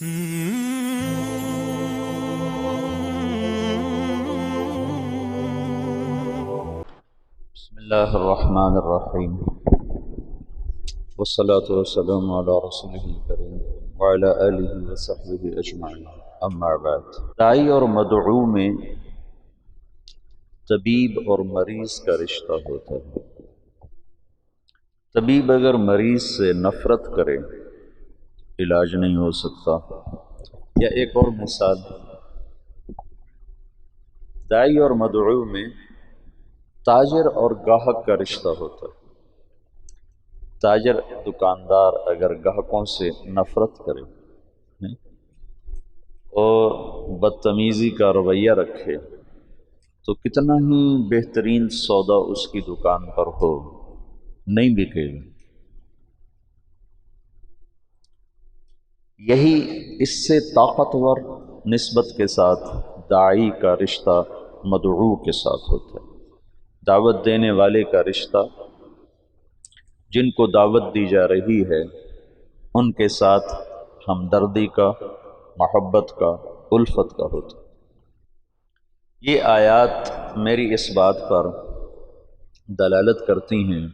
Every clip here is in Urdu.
بسم اللہ الرحمن الرحیم والصلاة والسلام علی رسولہ الکریم وعلی آلہ وصحبہ اجمعین، اما بعد۔ داعی اور مدعو میں طبیب اور مریض کا رشتہ ہوتا ہے۔ طبیب اگر مریض سے نفرت کرے علاج نہیں ہو سکتا۔ یا ایک اور مثال، داعی اور مدعو میں تاجر اور گاہک کا رشتہ ہوتا ہے۔ تاجر دکاندار اگر گاہکوں سے نفرت کرے اور بدتمیزی کا رویہ رکھے تو کتنا ہی بہترین سودا اس کی دکان پر ہو، نہیں بکے گا۔ یہی اس سے طاقتور نسبت کے ساتھ داعی کا رشتہ مدعو کے ساتھ ہوتا ہے۔ دعوت دینے والے کا رشتہ، جن کو دعوت دی جا رہی ہے ان کے ساتھ ہمدردی کا، محبت کا، الفت کا ہوتا ہے۔ یہ آیات میری اس بات پر دلالت کرتی ہیں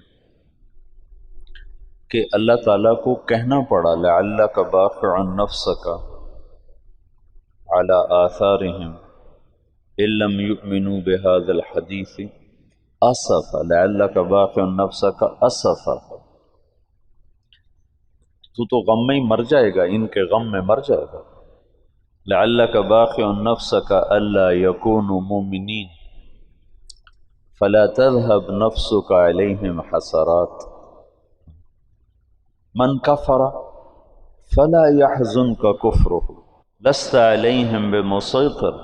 کہ اللہ تعالیٰ کو کہنا پڑا لعلک باخع نفسک علی آثارہم ان لم یؤمنوا بہذا الحدیث اسفا، لعلک باخع نفسک اسفا، تو غم میں ہی مر جائے گا، ان کے غم میں مر جائے گا۔ لعلک باخع نفسک الا یکونوا مؤمنین فلا تذهب نفسک علیہم حسرات من کفر فلا يحزنک کفرہ لست علیہم بمسیطر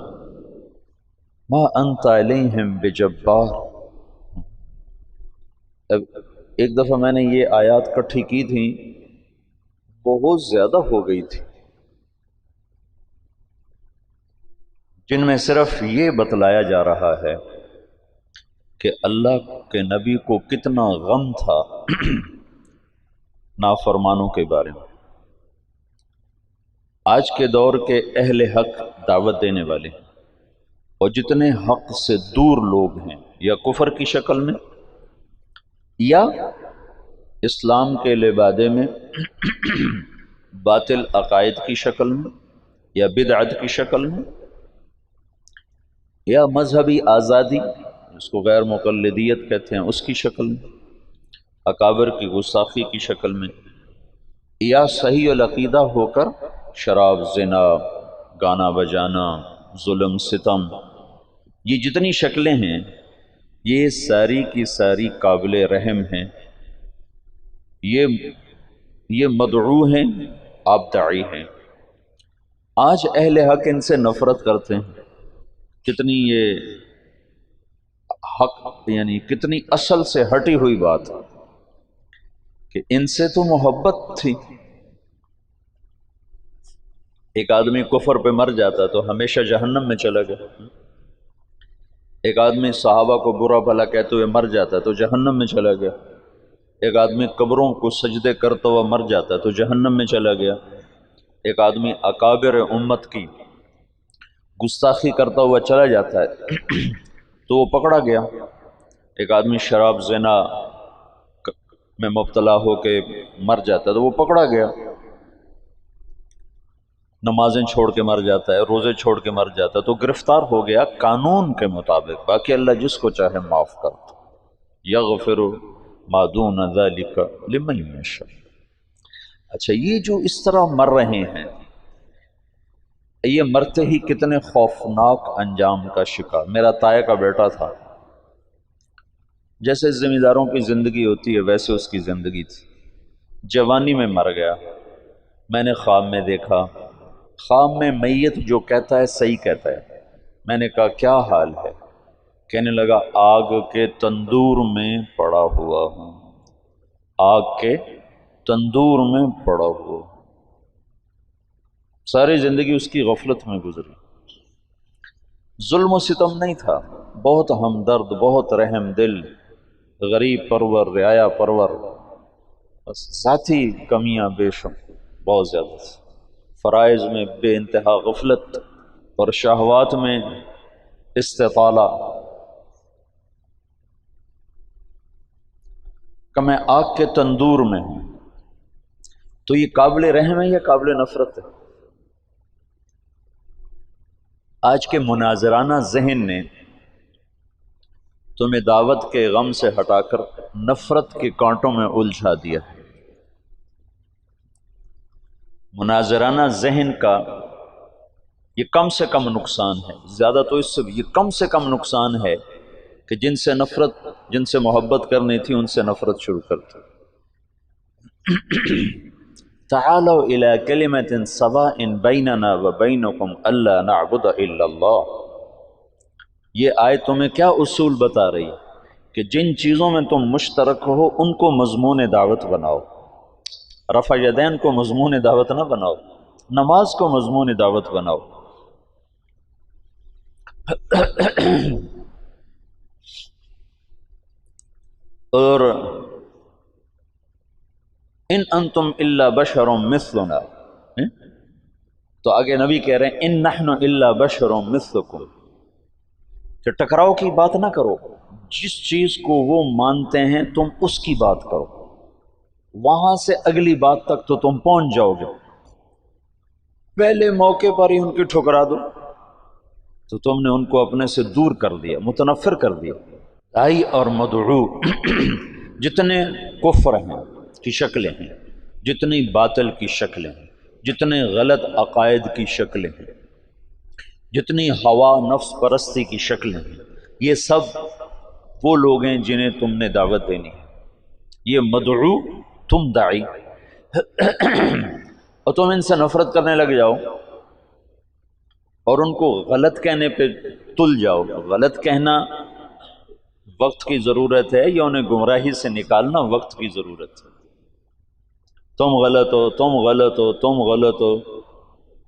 ما انت علیہم بجبار۔ ایک دفعہ میں نے یہ آیات کٹھی کی تھی، بہت زیادہ ہو گئی تھی، جن میں صرف یہ بتلایا جا رہا ہے کہ اللہ کے نبی کو کتنا غم تھا نافرمانوں کے بارے میں۔ آج کے دور کے اہل حق دعوت دینے والے اور جتنے حق سے دور لوگ ہیں، یا کفر کی شکل میں یا اسلام کے لبادے میں باطل عقائد کی شکل میں یا بدعت کی شکل میں یا مذہبی آزادی جس کو غیر مقلدیت کہتے ہیں اس کی شکل میں، اکابر کی گستاخی کی شکل میں، یا صحیح العقیدہ ہو کر شراب، زنا، گانا بجانا، ظلم، ستم، یہ جتنی شکلیں ہیں یہ ساری کی ساری قابل رحم ہیں۔ یہ مدعو ہیں، آپ داعی ہیں۔ آج اہل حق ان سے نفرت کرتے ہیں۔ کتنی یہ حق، یعنی کتنی اصل سے ہٹی ہوئی بات کہ ان سے تو محبت تھی۔ ایک آدمی کفر پہ مر جاتا تو ہمیشہ جہنم میں چلا گیا، ایک آدمی صحابہ کو برا بھلا کہتے ہوئے مر جاتا تو جہنم میں چلا گیا، ایک آدمی قبروں کو سجدے کرتا ہوا مر جاتا تو جہنم میں چلا گیا، ایک آدمی اکابر امت کی گستاخی کرتا ہوا چلا جاتا ہے تو وہ پکڑا گیا، ایک آدمی شراب، زنا میں مبتلا ہو کے مر جاتا ہے تو وہ پکڑا گیا، نمازیں چھوڑ کے مر جاتا ہے، روزے چھوڑ کے مر جاتا ہے تو گرفتار ہو گیا قانون کے مطابق۔ باقی اللہ جس کو چاہے معاف کرتا، یغفر ما دون ذلک لمن یشاء۔ اچھا، یہ جو اس طرح مر رہے ہیں، یہ مرتے ہی کتنے خوفناک انجام کا شکار۔ میرا تایا کا بیٹا تھا، جیسے ذمہ داروں کی زندگی ہوتی ہے ویسے اس کی زندگی تھی، جوانی میں مر گیا۔ میں نے خواب میں دیکھا، خواب میں میت جو کہتا ہے صحیح کہتا ہے۔ میں نے کہا کیا حال ہے؟ کہنے لگا آگ کے تندور میں پڑا ہوا ہوں، آگ کے تندور میں پڑا ہوا۔ ساری زندگی اس کی غفلت میں گزری، ظلم و ستم نہیں تھا، بہت ہمدرد، بہت رحم دل، غریب پرور، رعایا پرور، بس ذاتی کمیاں بے شمار بہت زیادہ تھی۔ فرائض میں بے انتہا غفلت اور شہوات میں استطالہ کہ میں آگ کے تندور میں ہوں، تو یہ قابل رحم ہے یا قابل نفرت ہے؟ آج کے مناظرانہ ذہن نے تمہیں دعوت کے غم سے ہٹا کر نفرت کے کانٹوں میں الجھا دیا ہے۔ مناظرانہ ذہن کا یہ کم سے کم نقصان ہے، زیادہ تو اس سے یہ کم سے کم نقصان ہے کہ جن سے نفرت، جن سے محبت کرنی تھی ان سے نفرت شروع کرتے۔ تعالوا الى کلمۃ سواء بیننا وبینکم الا نعبد الا اللہ، یہ آیت تمہیں کیا اصول بتا رہی کہ جن چیزوں میں تم مشترک ہو ان کو مضمون دعوت بناؤ۔ رفع یدین کو مضمون دعوت نہ بناؤ، نماز کو مضمون دعوت بناؤ۔ اور ان انتم الا بشر مثلنا، تو آگے نبی کہہ رہے ہیں ان نحن الا بشر مثلکم، کہ ٹکراؤ کی بات نہ کرو، جس چیز کو وہ مانتے ہیں تم اس کی بات کرو، وہاں سے اگلی بات تک تو تم پہنچ جاؤ گے، پہلے موقع پر ہی ان کی ٹھکرا دو تو تم نے ان کو اپنے سے دور کر دیا، متنفر کر دیا۔ داعی اور مدعو جتنے کفر ہیں کی شکلیں ہیں، جتنی باطل کی شکلیں ہیں، جتنے غلط عقائد کی شکلیں ہیں، جتنی ہوا نفس پرستی کی شکلیں ہیں، یہ سب وہ لوگ ہیں جنہیں تم نے دعوت دینی ہے۔ یہ مدعو، تم داعی، اور تم ان سے نفرت کرنے لگ جاؤ اور ان کو غلط کہنے پہ تل جاؤ۔ غلط کہنا وقت کی ضرورت ہے یا انہیں گمراہی سے نکالنا وقت کی ضرورت ہے؟ تم غلط ہو، تم غلط ہو، تم غلط ہو،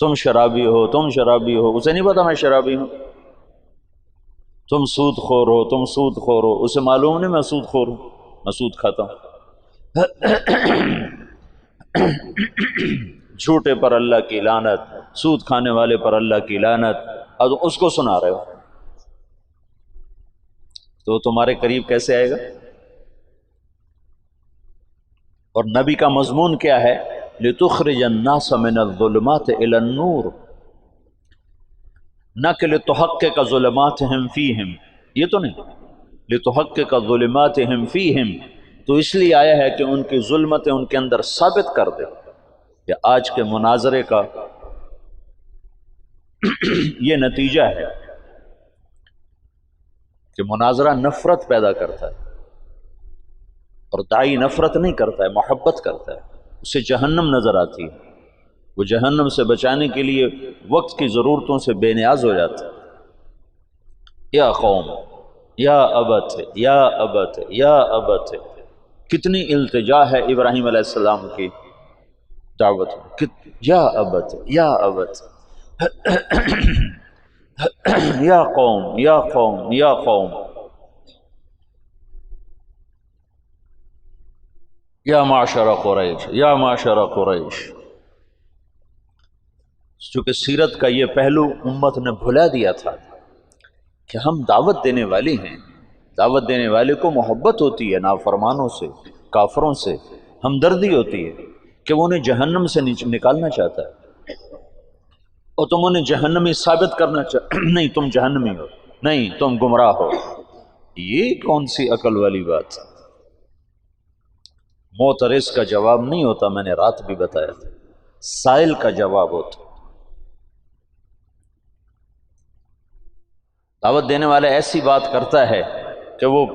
تم شرابی ہو، تم شرابی ہو، اسے نہیں پتا میں شرابی ہوں۔ تم سود خور ہو، تم سود خور ہو، اسے معلوم نہیں میں سود خور ہوں، میں سود کھاتا ہوں۔ جھوٹے پر اللہ کی لعنت، سود کھانے والے پر اللہ کی لعنت، اور اس کو سنا رہے ہو تو تمہارے قریب کیسے آئے گا؟ اور نبی کا مضمون کیا ہے؟ لِتُخْرِجَ النَّاسَ مِنَ الظُّلُمَاتِ إِلَى النُّورِ، نہ کہ لِتُحَقِّقَ ظُلُمَاتِهِمْ فِيهِمْ، یہ تو نہیں، لِتُحَقِّقَ ظُلُمَاتِهِمْ فِيهِمْ، تو اس لیے آیا ہے کہ ان کی ظلمتیں ان کے اندر ثابت کر دے۔ کہ آج کے مناظرے کا یہ نتیجہ ہے کہ مناظرہ نفرت پیدا کرتا ہے، اور داعی نفرت نہیں کرتا ہے، محبت کرتا ہے، اسے جہنم نظر آتی ہے، وہ جہنم سے بچانے کے لیے وقت کی ضرورتوں سے بے نیاز ہو جاتا ہے۔ یا قوم، یا ابت، یا ابت، یا ابت، کتنی التجا ہے ابراہیم علیہ السلام کی دعوت میں، یا ابت، یا ابت، یا قوم، یا قوم، یا قوم، یا معشر قریش، یا معشر قریش۔ چونکہ سیرت کا یہ پہلو امت نے بھلا دیا تھا کہ ہم دعوت دینے والے ہیں، دعوت دینے والے کو محبت ہوتی ہے نافرمانوں سے، کافروں سے ہمدردی ہوتی ہے کہ وہ انہیں جہنم سے نکالنا چاہتا ہے، اور تم انہیں جہنمی ثابت کرنا نہیں تم جہنمی ہو، نہیں تم گمراہ ہو۔ یہ کون سی عقل والی بات؟ معترض کا جواب نہیں ہوتا، میں نے رات بھی بتایا تھا، سائل کا جواب ہوتا۔ دعوت دینے والا ایسی بات کرتا ہے کہ وہ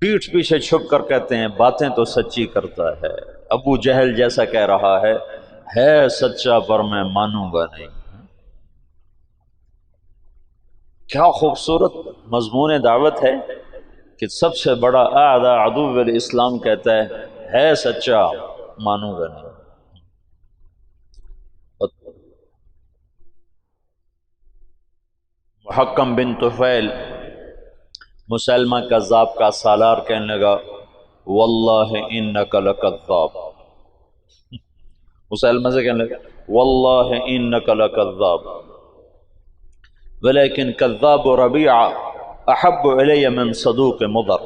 پیٹھ پیچھے چھپ کر کہتے ہیں باتیں تو سچی کرتا ہے، ابو جہل جیسا کہہ رہا ہے سچا پر میں مانوں گا نہیں۔ کیا خوبصورت مضمون دعوت ہے کہ سب سے بڑا اعداء عدو الاسلام کہتا ہے سچا، مانوں گا نہیں۔ محکم بن طفیل مسلمہ کذاب کا سالار کہنے لگا واللہ انک لکذاب، مسلمہ سے کہنے لگا واللہ انک لکذاب ولیکن کذاب ربیع احب الی من صدوق مضر.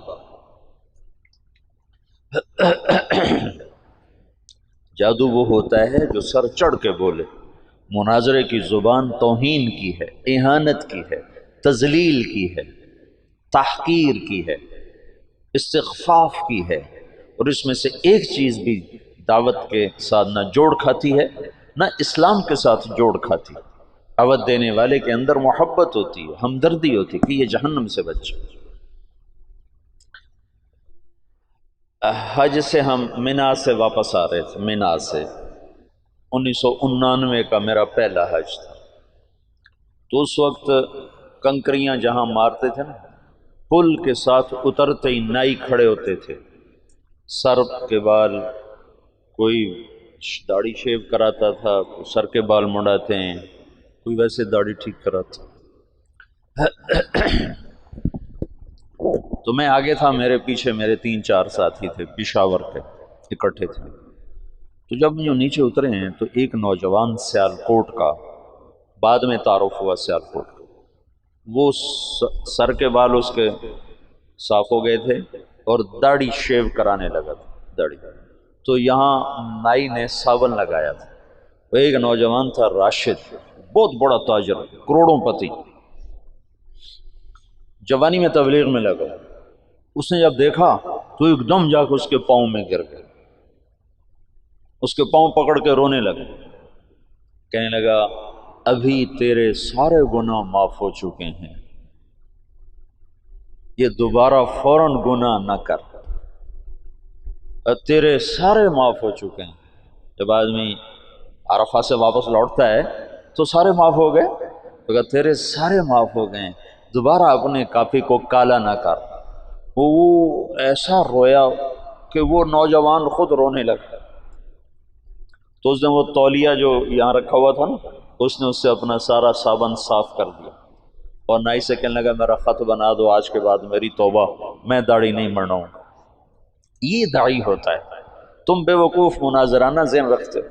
جادو وہ ہوتا ہے جو سر چڑھ کے بولے. مناظرے کی زبان توہین کی ہے، اہانت کی ہے، تذلیل کی ہے، تحقیر کی ہے، استخفاف کی ہے، اور اس میں سے ایک چیز بھی دعوت کے ساتھ نہ جوڑ کھاتی ہے نہ اسلام کے ساتھ جوڑ کھاتی. دعوت دینے والے کے اندر محبت ہوتی ہے، ہمدردی ہوتی ہے کہ یہ جہنم سے بچے. حج سے ہم منا سے واپس آ رہے تھے. منا سے 1999 کا میرا پہلا حج تھا. تو اس وقت کنکریاں جہاں مارتے تھے نا، پل کے ساتھ اترتے ہی نائی کھڑے ہوتے تھے، سر کے بال، کوئی داڑھی شیو کراتا تھا، کوئی سر کے بال مڑاتے ہیں، کوئی ویسے داڑھی ٹھیک کراتا. تو میں آگے تھا، میرے پیچھے میرے 3-4 ساتھی تھے پشاور کے، اکٹھے تھے. تو جب جو نیچے اترے ہیں تو ایک نوجوان سیالکوٹ کا، بعد میں تعارف ہوا سیالکوٹ کا، وہ سر کے بال اس کے صاف ہو گئے تھے اور داڑھی شیو کرانے لگا تھا داڑھی. تو یہاں نائی نے صابن لگایا تھا. وہ ایک نوجوان تھا راشد، بہت بڑا تاجر، کروڑوں پتی، جوانی میں تبلیغ میں لگا. اس نے جب دیکھا تو ایک دم جا کے اس کے پاؤں میں گر گیا، اس کے پاؤں پکڑ کے رونے لگا، کہنے لگا ابھی تیرے سارے گناہ معاف ہو چکے ہیں، یہ دوبارہ فوراً گناہ نہ کر، تیرے سارے معاف ہو چکے ہیں. جب آدمی عرفہ سے واپس لوٹتا ہے تو سارے معاف ہو گئے، تو کہا تیرے سارے معاف ہو گئے، دوبارہ اپنے کافی کو کالا نہ کر. وہ ایسا رویا کہ وہ نوجوان خود رونے لگا. تو اس نے وہ تولیہ جو یہاں رکھا ہوا تھا نا، اس نے اس سے اپنا سارا صابن صاف کر دیا اور نائی سے کہنے لگا میرا خط بنا دو، آج کے بعد میری توبہ، میں داڑھی نہیں منڈاؤں. یہ داڑھی ہوتا ہے. تم بے وقوف مناظرانہ ذہن رکھتے ہو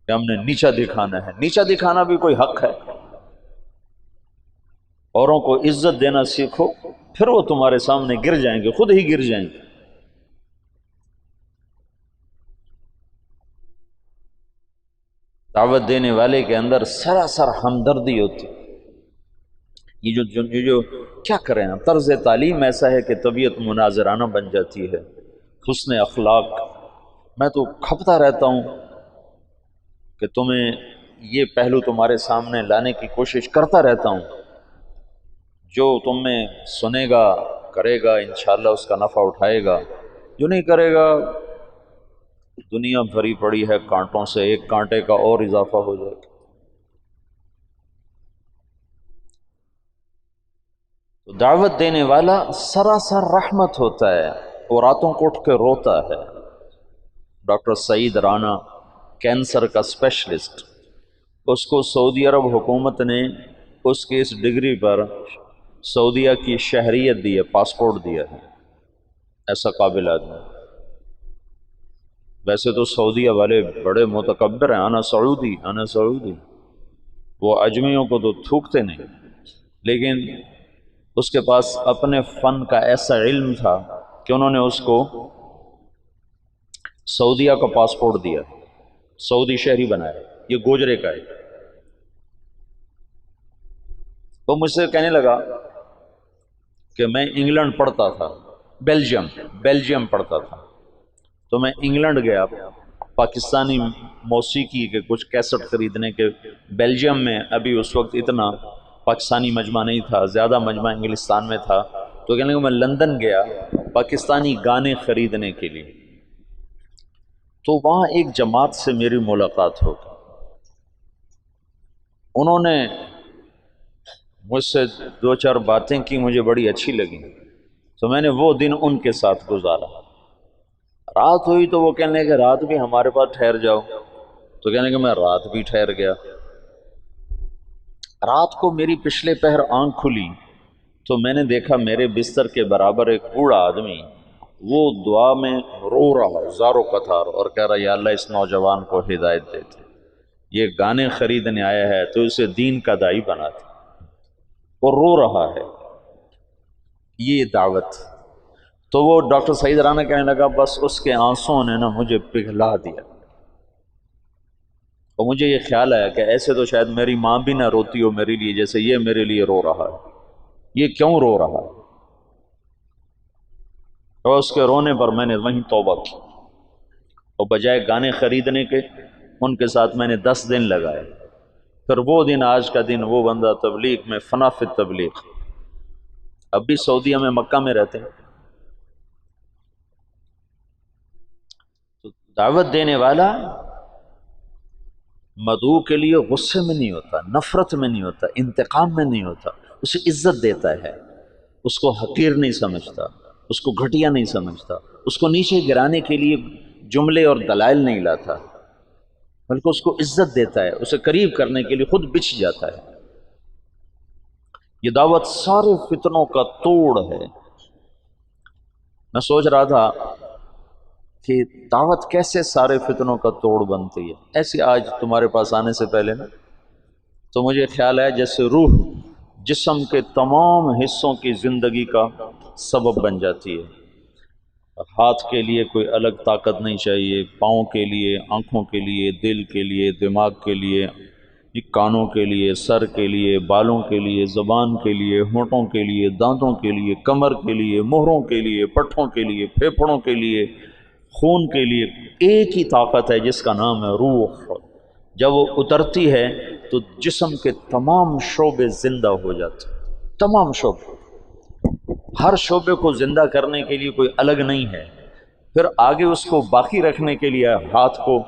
کہ ہم نے نیچا دکھانا ہے. نیچا دکھانا بھی کوئی حق ہے؟ اوروں کو عزت دینا سیکھو، پھر وہ تمہارے سامنے گر جائیں گے، خود ہی گر جائیں گے. دعوت دینے والے کے اندر سراسر ہمدردی ہوتی. یہ جو کیا کریں، طرز تعلیم ایسا ہے کہ طبیعت مناظرانہ بن جاتی ہے، حسن اخلاق. میں تو کھپتا رہتا ہوں کہ تمہیں یہ پہلو تمہارے سامنے لانے کی کوشش کرتا رہتا ہوں. جو تم میں سنے گا کرے گا، انشاءاللہ اس کا نفع اٹھائے گا. جو نہیں کرے گا، دنیا بھری پڑی ہے کانٹوں سے، ایک کانٹے کا اور اضافہ ہو جائے گا. تو دعوت دینے والا سراسر رحمت ہوتا ہے، اور راتوں کو اٹھ کے روتا ہے. ڈاکٹر سعید رانا، کینسر کا اسپیشلسٹ، اس کو سعودی عرب حکومت نے اس کی اس ڈگری پر سعودیہ کی شہریت دی ہے، پاسپورٹ دیا ہے. ایسا قابل آدمی. ویسے تو سعودیہ والے بڑے متکبر ہیں، انا سعودی انا سعودی، وہ اجمیوں کو تو تھوکتے نہیں، لیکن اس کے پاس اپنے فن کا ایسا علم تھا کہ انہوں نے اس کو سعودیہ کا پاسپورٹ دیا، سعودی شہری بنایا. یہ گوجرے کا ہے. وہ مجھ سے کہنے لگا کہ میں انگلینڈ پڑھتا تھا، بیلجیم پڑھتا تھا، تو میں انگلینڈ گیا پاکستانی موسیقی کے کچھ کیسٹ خریدنے کے. بیلجیم میں ابھی اس وقت اتنا پاکستانی مجمع نہیں تھا، زیادہ مجمع انگلستان میں تھا. تو کہنے لگا میں لندن گیا پاکستانی گانے خریدنے کے لیے. تو وہاں ایک جماعت سے میری ملاقات ہو گئی. انہوں نے مجھ سے 2-4 باتیں کی، مجھے بڑی اچھی لگیں، تو میں نے وہ دن ان کے ساتھ گزارا. رات ہوئی تو وہ کہنے لگے رات بھی ہمارے پاس ٹھہر جاؤ. تو کہنے لگے میں رات بھی ٹھہر گیا. رات کو میری پچھلے پہر آنکھ کھلی تو میں نے دیکھا میرے بستر کے برابر ایک بوڑھا آدمی وہ دعا میں رو رہا زارو قطار اور کہہ رہا یا اللہ اس نوجوان کو ہدایت دیتے، یہ گانے خریدنے آیا ہے تو اسے دین کا داعی بنا دے، اور رو رہا ہے، یہ دعوت۔ تو وہ ڈاکٹر سعید رانا کہنے لگا بس اس کے آنسوں نے نا مجھے پگھلا دیا، اور مجھے یہ خیال آیا کہ ایسے تو شاید میری ماں بھی نہ روتی ہو میرے لیے جیسے یہ میرے لیے رو رہا ہے، یہ کیوں رو رہا ہے؟ اور اس کے رونے پر میں نے وہیں توبہ کی، اور بجائے گانے خریدنے کے ان کے ساتھ میں نے 10 دن لگائے۔ پھر وہ دن آج کا دن، وہ بندہ تبلیغ میں فنا فی تبلیغ، اب بھی سعودیہ میں مکہ میں رہتے ہیں۔ تو دعوت دینے والا مدعو کے لیے غصے میں نہیں ہوتا، نفرت میں نہیں ہوتا، انتقام میں نہیں ہوتا، اسے عزت دیتا ہے، اس کو حقیر نہیں سمجھتا، اس کو گھٹیا نہیں سمجھتا، اس کو نیچے گرانے کے لیے جملے اور دلائل نہیں لاتا، بلکہ اس کو عزت دیتا ہے، اسے قریب کرنے کے لیے خود بچھ جاتا ہے۔ یہ دعوت سارے فتنوں کا توڑ ہے۔ میں سوچ رہا تھا کہ دعوت کیسے سارے فتنوں کا توڑ بنتی ہے۔ ایسے آج تمہارے پاس آنے سے پہلے نا تو مجھے خیال ہے جیسے روح جسم کے تمام حصوں کی زندگی کا سبب بن جاتی ہے۔ ہاتھ کے لیے کوئی الگ طاقت نہیں چاہیے، پاؤں کے لیے، آنکھوں کے لیے، دل کے لیے، دماغ کے لیے، کانوں کے لیے، سر کے لیے، بالوں کے لیے، زبان کے لیے، ہونٹوں کے لیے، دانتوں کے لیے، کمر کے لیے، مہروں کے لیے، پٹھوں کے لیے، پھیپھڑوں کے لیے، خون کے لیے۔ ایک ہی طاقت ہے جس کا نام ہے روح۔ جب وہ اترتی ہے تو جسم کے تمام شعبے زندہ ہو جاتے ہیں، تمام شعبے، ہر شعبے کو زندہ کرنے کے لیے کوئی الگ نہیں ہے۔ پھر آگے اس کو باقی رکھنے کے لیے ہاتھ کو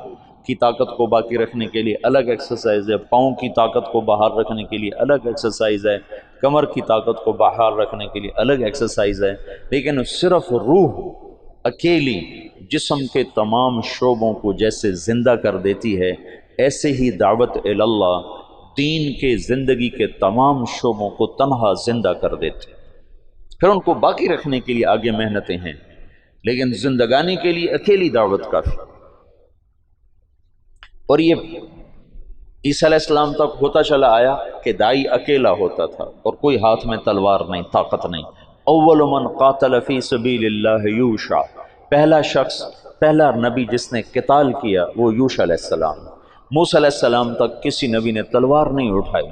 کی طاقت کو باقی رکھنے کے لیے الگ ایکسرسائز ہے، پاؤں کی طاقت کو باہر رکھنے کے لیے الگ ایکسرسائز ہے، کمر کی طاقت کو باہر رکھنے کے لیے الگ ایکسرسائز ہے، لیکن صرف روح اکیلی جسم کے تمام شعبوں کو جیسے زندہ کر دیتی ہے، ایسے ہی دعوت اللہ دین کے زندگی کے تمام شعبوں کو تنہا زندہ کر دیتے۔ پھر ان کو باقی رکھنے کے لیے آگے محنتیں ہیں، لیکن زندگانی کے لیے اکیلی دعوت کافی۔ اور یہ عیسیٰ علیہ السلام تک ہوتا چلا آیا کہ دائی اکیلا ہوتا تھا اور کوئی ہاتھ میں تلوار نہیں، طاقت نہیں۔ اول من قاتل فی سبیل اللہ یوشع، پہلا شخص، پہلا نبی جس نے قتال کیا وہ یوشع علیہ السلام۔ موسیٰ علیہ السلام تک کسی نبی نے تلوار نہیں اٹھائی،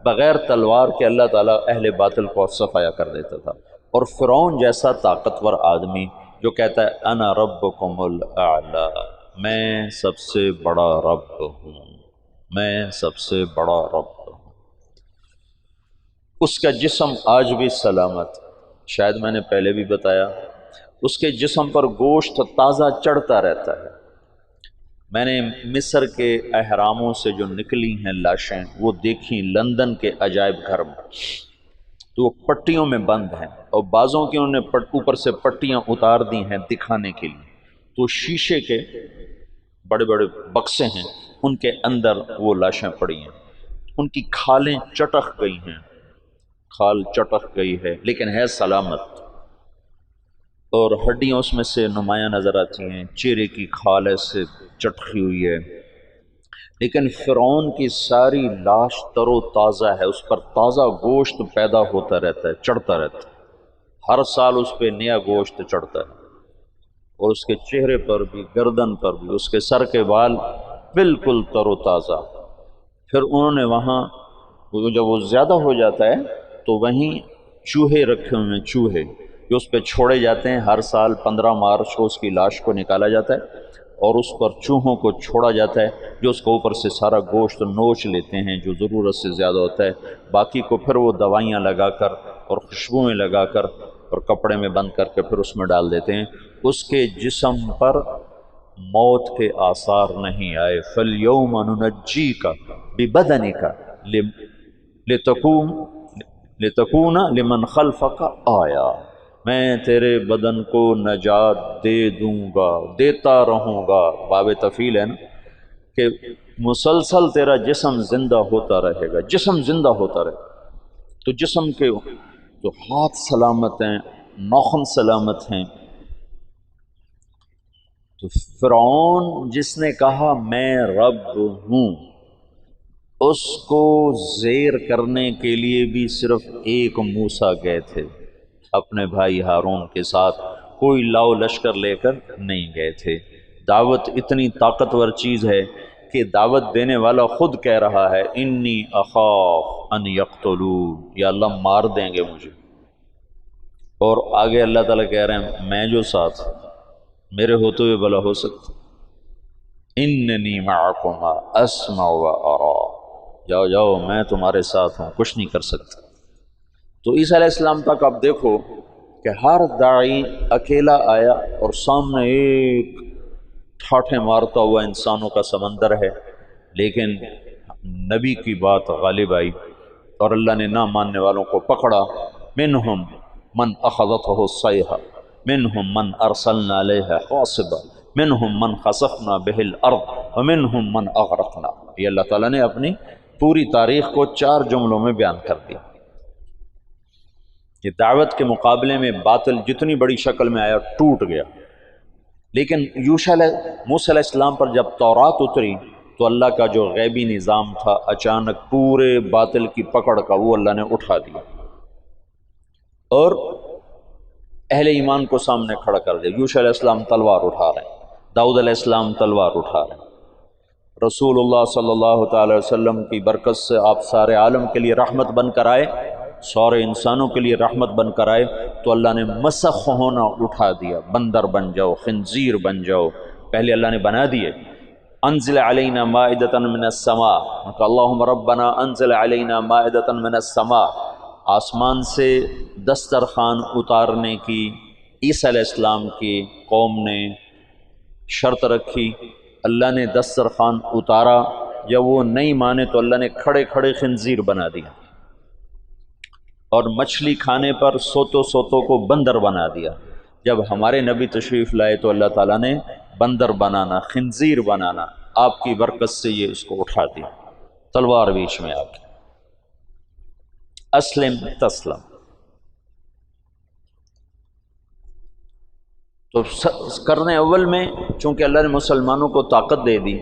بغیر تلوار کے اللہ تعالیٰ اہل باطل کو صفایا کر دیتا تھا۔ اور فرعون جیسا طاقتور آدمی جو کہتا ہے انا ربکم الاعلی، میں سب سے بڑا رب ہوں، میں سب سے بڑا رب ہوں، اس کا جسم آج بھی سلامت، شاید میں نے پہلے بھی بتایا، اس کے جسم پر گوشت تازہ چڑھتا رہتا ہے۔ میں نے مصر کے اہراموں سے جو نکلی ہیں لاشیں وہ دیکھیں لندن کے عجائب گھر میں، تو وہ پٹیوں میں بند ہیں، اور بعضوں کی انہوں نے اوپر سے پٹیاں اتار دی ہیں دکھانے کے لیے، تو شیشے کے بڑے بڑے بکسے ہیں، ان کے اندر وہ لاشیں پڑی ہیں، ان کی کھالیں چٹک گئی ہیں، کھال چٹک گئی ہے لیکن ہے سلامت، اور ہڈیاں اس میں سے نمایاں نظر آتی ہیں، چہرے کی کھال ایسے چٹکی ہوئی ہے، لیکن فرعون کی ساری لاش تر و تازہ ہے، اس پر تازہ گوشت پیدا ہوتا رہتا ہے، چڑھتا رہتا ہے، ہر سال اس پہ نیا گوشت چڑھتا ہے، اور اس کے چہرے پر بھی، گردن پر بھی، اس کے سر کے بال بالکل تر و تازہ۔ پھر انہوں نے وہاں جب وہ زیادہ ہو جاتا ہے تو وہیں چوہے رکھے ہوئے ہیں، چوہے جو اس پہ چھوڑے جاتے ہیں، ہر سال 15 مارچ کو اس کی لاش کو نکالا جاتا ہے اور اس پر چوہوں کو چھوڑا جاتا ہے جو اس کو اوپر سے سارا گوشت نوچ لیتے ہیں جو ضرورت سے زیادہ ہوتا ہے، باقی کو پھر وہ دوائیاں لگا کر اور خوشبوئیں لگا کر اور کپڑے میں بند کر کے پھر اس میں ڈال دیتے ہیں۔ اس کے جسم پر موت کے آثار نہیں آئے۔ فَالْيَوْمَ نُنَجِّيكَ بِبَدَنِكَ لِتَكُونَ لِمَنْ خَلْفَكَ آیَةً، میں تیرے بدن کو نجات دے دوں گا، دیتا رہوں گا، باب تفعیل ہے نا، کہ مسلسل تیرا جسم زندہ ہوتا رہے گا، جسم زندہ ہوتا رہے گا۔ تو جسم کے تو ہاتھ سلامت ہیں، ناخن سلامت ہیں، تو فرعون جس نے کہا میں رب ہوں، اس کو زیر کرنے کے لیے بھی صرف ایک موسیٰ گئے تھے اپنے بھائی ہارون کے ساتھ، کوئی لاؤ لشکر لے کر نہیں گئے تھے۔ دعوت اتنی طاقتور چیز ہے کہ دعوت دینے والا خود کہہ رہا ہے انی اخاف ان یقتلون، یا اللہ مار دیں گے مجھے، اور آگے اللہ تعالیٰ کہہ رہے ہیں میں جو ساتھ، میرے ہوتے ہوئے بھلا ہو سکتا، اننی معکما اسمع و ارا، جاؤ جاؤ میں تمہارے ساتھ ہوں، کچھ نہیں کر سکتا۔ تو عیسیٰ علیہ السلام تک آپ دیکھو کہ ہر داعی اکیلا آیا اور سامنے ایک ٹھاٹھے مارتا ہوا انسانوں کا سمندر ہے، لیکن نبی کی بات غالب آئی اور اللہ نے نہ ماننے والوں کو پکڑا۔ منہم من اخذتہ الصیحہ منہم من ارسلنا علیہ حاصبا منہم من خسفنا بہ الارض ومنہم من اغرقنا۔ یہ اللہ تعالیٰ نے اپنی پوری تاریخ کو 4 جملوں میں بیان کر دیا کہ دعوت کے مقابلے میں باطل جتنی بڑی شکل میں آیا ٹوٹ گیا، لیکن موسیٰ علیہ السلام پر جب تورات اتری تو اللہ کا جو غیبی نظام تھا اچانک پورے باطل کی پکڑ کا وہ اللہ نے اٹھا دیا اور اہل ایمان کو سامنے کھڑا کر دیا۔ موسیٰ علیہ السلام تلوار اٹھا رہے ہیں، داؤد علیہ السلام تلوار اٹھا رہے ہیں، رسول اللہ صلی اللہ تعالی وسلم کی برکت سے آپ سارے عالم کے لیے رحمت بن کر آئے، سارے انسانوں کے لیے رحمت بن کر آئے، تو اللہ نے مسخ ہونا اٹھا دیا، بندر بن جاؤ، خنزیر بن جاؤ، پہلے اللہ نے بنا دیے۔ انزل علینا مائدۃ من السماء، اللہم ربنا انزل علینا مائدۃ من السماء، آسمان سے دسترخوان اتارنے کی عیسیٰ علیہ السلام کی قوم نے شرط رکھی، اللہ نے دسترخوان اتارا، جب وہ نہیں مانے تو اللہ نے کھڑے کھڑے خنزیر بنا دیا، اور مچھلی کھانے پر سوتو سوتو کو بندر بنا دیا۔ جب ہمارے نبی تشریف لائے تو اللہ تعالیٰ نے بندر بنانا، خنزیر بنانا، آپ کی برکت سے یہ اس کو اٹھا دیا، تلوار بیچ میں آ کے۔ اسلم تسلم۔ تو کرنے اول میں چونکہ اللہ نے مسلمانوں کو طاقت دے دی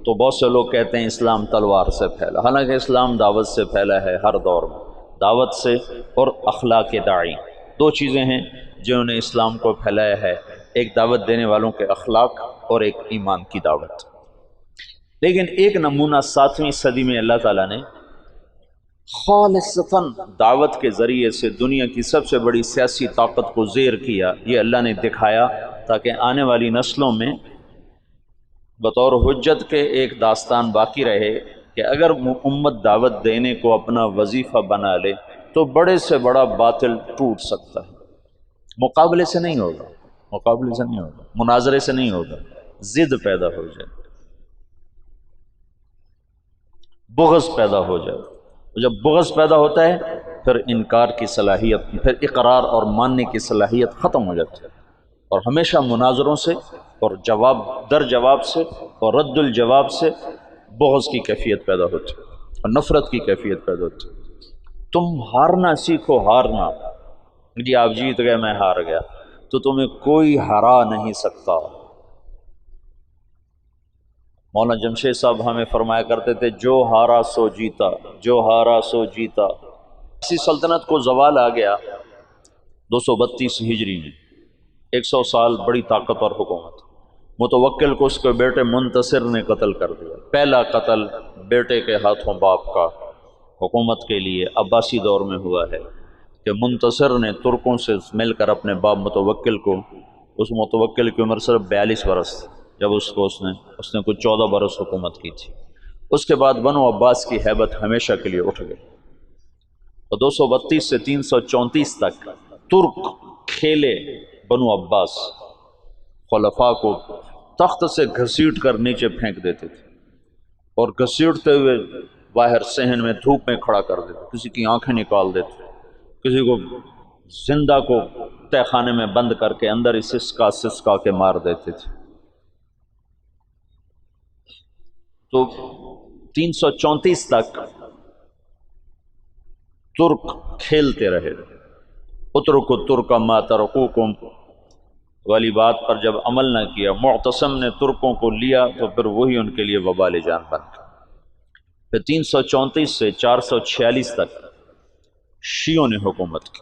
تو بہت سے لوگ کہتے ہیں اسلام تلوار سے پھیلا، حالانکہ اسلام دعوت سے پھیلا ہے، ہر دور میں دعوت سے اور اخلاق داعی، 2 چیزیں ہیں جنہوں نے اسلام کو پھیلایا ہے، ایک دعوت دینے والوں کے اخلاق اور ایک ایمان کی دعوت۔ لیکن ایک نمونہ 7ویں صدی میں اللہ تعالیٰ نے خالصتاً دعوت کے ذریعے سے دنیا کی سب سے بڑی سیاسی طاقت کو زیر کیا، یہ اللہ نے دکھایا تاکہ آنے والی نسلوں میں بطور حجت کے ایک داستان باقی رہے کہ اگر امت دعوت دینے کو اپنا وظیفہ بنا لے تو بڑے سے بڑا باطل ٹوٹ سکتا ہے، مقابلے سے نہیں ہوگا، مقابلے سے نہیں ہوگا، مناظرے سے نہیں ہوگا، ضد پیدا ہو جائے، بغض پیدا ہو جائے، جب بغض پیدا ہوتا ہے پھر انکار کی صلاحیت، پھر اقرار اور ماننے کی صلاحیت ختم ہو جاتی ہے، اور ہمیشہ مناظروں سے اور جواب در جواب سے اور رد الجواب سے بغض کی کیفیت پیدا ہوتی ہے اور نفرت کی کیفیت پیدا ہوتی ہے۔ تم ہارنا سیکھو، ہارنا، جی آپ جیت گئے میں ہار گیا، تو تمہیں کوئی ہرا نہیں سکتا۔ مولانا جمشید صاحب ہمیں فرمایا کرتے تھے جو ہارا سو جیتا، جو ہارا سو جیتا۔ اسی سلطنت کو زوال آ گیا 232 ہجری میں، 100 سال بڑی طاقتور حکومت، متوکل کو اس کے بیٹے منتصر نے قتل کر دیا، پہلا قتل بیٹے کے ہاتھوں باپ کا حکومت کے لیے عباسی دور میں ہوا ہے کہ منتصر نے ترکوں سے مل کر اپنے باپ متوکل کو، اس متوکل کی عمر صرف 42 برس تھی جب اس نے کچھ 14 برس حکومت کی تھی، اس کے بعد بنو عباس کی ہیبت ہمیشہ کے لیے اٹھ گئی، اور 232 سے 334 تک ترک کھیلے بنو عباس، خلفاء کو تخت سے گھسیٹ کر نیچے پھینک دیتے تھے اور گھسیٹتے ہوئے باہر صحن میں دھوپ میں کھڑا کر دیتے، کسی کی آنکھیں نکال دیتے، کسی کو زندہ کو تہ خانے میں بند کر کے اندر ہی سسکا کے مار دیتے تھے۔ تو 334 تک ترک کھیلتے رہے، اترک ترک ما ترکوکم والی بات پر جب عمل نہ کیا، معتصم نے ترکوں کو لیا تو پھر وہی ان کے لیے وبال جان بن گیا۔ پھر 334 سے 446 تک شیعوں نے حکومت کی۔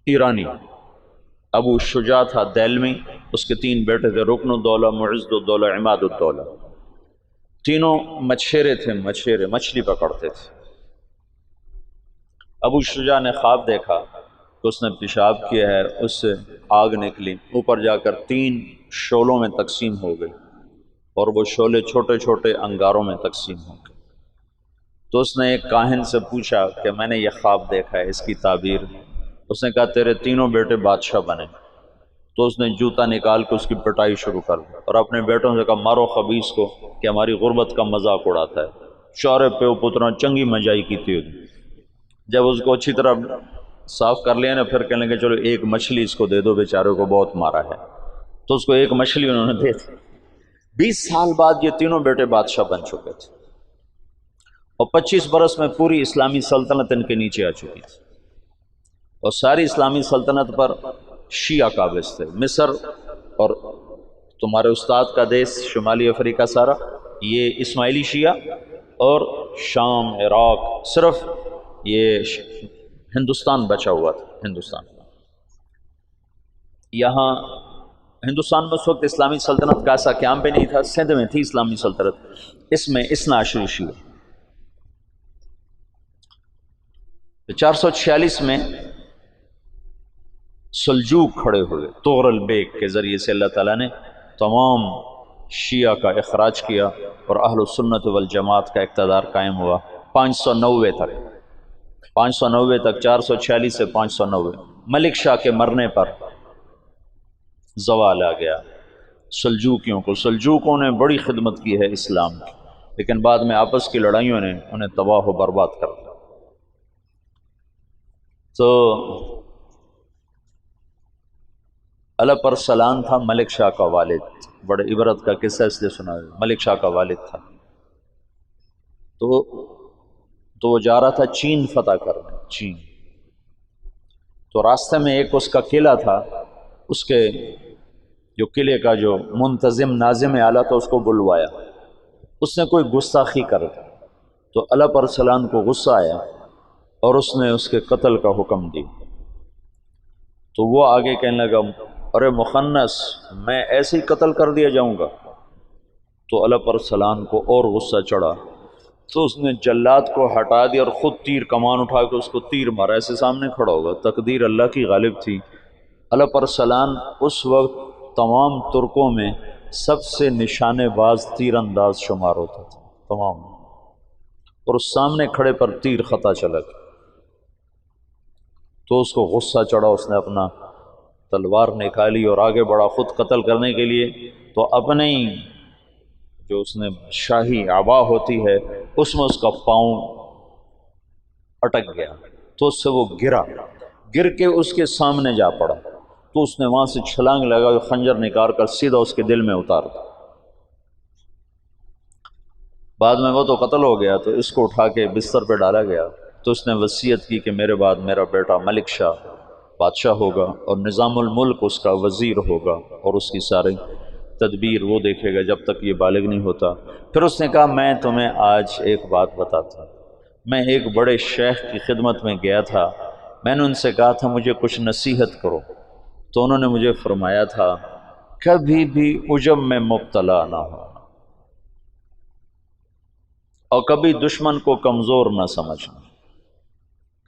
ایرانی ابو شجاع تھا دیلمی، اس کے 3 بیٹے تھے، رکن الدولہ، معز الدولہ، عماد الدولہ۔ تینوں مچھیرے تھے، مچھلی پکڑتے تھے۔ ابو شجاع نے خواب دیکھا کہ اس نے پیشاب کیا ہے، اس سے آگ نکلی، اوپر جا کر 3 شعلوں میں تقسیم ہو گئی، اور وہ شعلے چھوٹے چھوٹے انگاروں میں تقسیم ہو گئے۔ تو اس نے ایک کاہن سے پوچھا کہ میں نے یہ خواب دیکھا ہے، اس کی تعبیر۔ اس نے کہا تیرے 3 بیٹے بادشاہ بنے۔ تو اس نے جوتا نکال کے اس کی پٹائی شروع کر دی، اور اپنے بیٹوں سے کہا مارو خبیث کو کہ ہماری غربت کا مذاق اڑاتا ہے، چارے پہ پترا چنگی منجائی کی تھی۔ جب اس کو اچھی طرح صاف کر لیا نا، پھر کہنے لگے چلو ایک مچھلی اس کو دے دو، بیچارے کو بہت مارا ہے۔ تو اس کو ایک مچھلی انہوں نے دے دی۔ 20 سال بعد یہ 3 بیٹے بادشاہ بن چکے تھے، اور 25 برس میں پوری اسلامی سلطنت ان کے نیچے آ چکی تھی، اور ساری اسلامی سلطنت پر شیعہ قابض تھے۔ مصر اور تمہارے استاد کا دیش شمالی افریقہ سارا یہ اسماعیلی شیعہ، اور شام، عراق، صرف یہ ہندوستان بچا ہوا تھا۔ ہندوستان، یہاں ہندوستان میں اس وقت اسلامی سلطنت کا ایسا قیام بھی نہیں تھا۔ سندھ میں تھی اسلامی سلطنت، اس میں 12 شیعہ۔ 446 میں سلجوق کھڑے ہوئے، طغرل بیگ کے ذریعے سے اللہ تعالیٰ نے تمام شیعہ کا اخراج کیا، اور اہل السنت والجماعت کا اقتدار قائم ہوا 590 تک۔ 590 تک، 446 سے 590۔ ملک شاہ کے مرنے پر زوال آ گیا سلجوقیوں کو۔ سلجوقوں نے بڑی خدمت کی ہے اسلام کی، لیکن بعد میں آپس کی لڑائیوں نے انہیں تباہ و برباد کر دیا۔ تو علپ ارسلان تھا ملک شاہ کا والد، بڑے عبرت کا قصہ اس لیے سنا ہے، ملک شاہ کا والد تھا۔ تو وہ جا رہا تھا چین فتح کرنے، چین۔ تو راستے میں ایک اس کا قلعہ تھا، اس کے جو قلعے کا جو منتظم ناظم اعلیٰ تھا اس کو بلوایا، اس نے کوئی گستاخی کر دی، تو علپ ارسلان کو غصہ آیا اور اس نے اس کے قتل کا حکم دی۔ تو وہ آگے کہنے لگا ارے مخنث، میں ایسے ہی قتل کر دیا جاؤں گا؟ تو علپ ارسلان کو اور غصہ چڑھا، تو اس نے جلاد کو ہٹا دیا اور خود تیر کمان اٹھا کے اس کو تیر مارا، ایسے سامنے کھڑا ہوگا۔ تقدیر اللہ کی غالب تھی۔ علپ ارسلان اس وقت تمام ترکوں میں سب سے نشانے باز تیر انداز شمار ہوتا تھا تمام، اور اس سامنے کھڑے پر تیر خطا چلا گیا۔ تو اس کو غصہ چڑھا، اس نے اپنا تلوار نکالی اور آگے بڑھا خود قتل کرنے کے لیے۔ تو اپنے ہی جو اس نے شاہی عبا ہوتی ہے اس میں اس کا پاؤں اٹک گیا، تو اس سے وہ گر کے اس کے سامنے جا پڑا، تو اس نے وہاں سے چھلانگ لگا، خنجر نکال کر سیدھا اس کے دل میں اتار دیا۔ بعد میں وہ تو قتل ہو گیا، تو اس کو اٹھا کے بستر پہ ڈالا گیا۔ تو اس نے وصیت کی کہ میرے بعد میرا بیٹا ملک شاہ بادشاہ ہوگا، اور نظام الملک اس کا وزیر ہوگا، اور اس کی ساری تدبیر وہ دیکھے گا جب تک یہ بالغ نہیں ہوتا۔ پھر اس نے کہا میں تمہیں آج ایک بات بتاتا ہوں، میں ایک بڑے شیخ کی خدمت میں گیا تھا، میں نے ان سے کہا تھا مجھے کچھ نصیحت کرو، تو انہوں نے مجھے فرمایا تھا کبھی بھی عجب میں مبتلا نہ ہو، اور کبھی دشمن کو کمزور نہ سمجھنا۔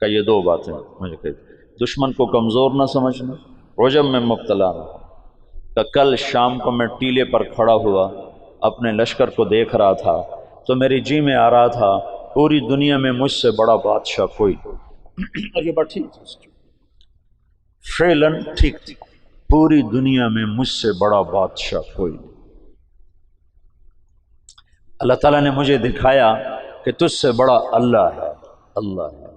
کہ یہ 2 باتیں مجھے کہی، دشمن کو کمزور نہ سمجھنا، عجب میں مبتلا نہ ہو۔ کہ کل شام کو میں ٹیلے پر کھڑا ہوا، اپنے لشکر کو دیکھ رہا تھا، تو میری جی میں آ رہا تھا پوری دنیا میں مجھ سے بڑا بادشاہ کوئی اور یہ بات ٹھیک تھی، فعلاً ٹھیک تھی، پوری دنیا میں مجھ سے بڑا بادشاہ کوئی۔ اللہ تعالیٰ نے مجھے دکھایا کہ تجھ سے بڑا اللہ ہے، اللہ ہے۔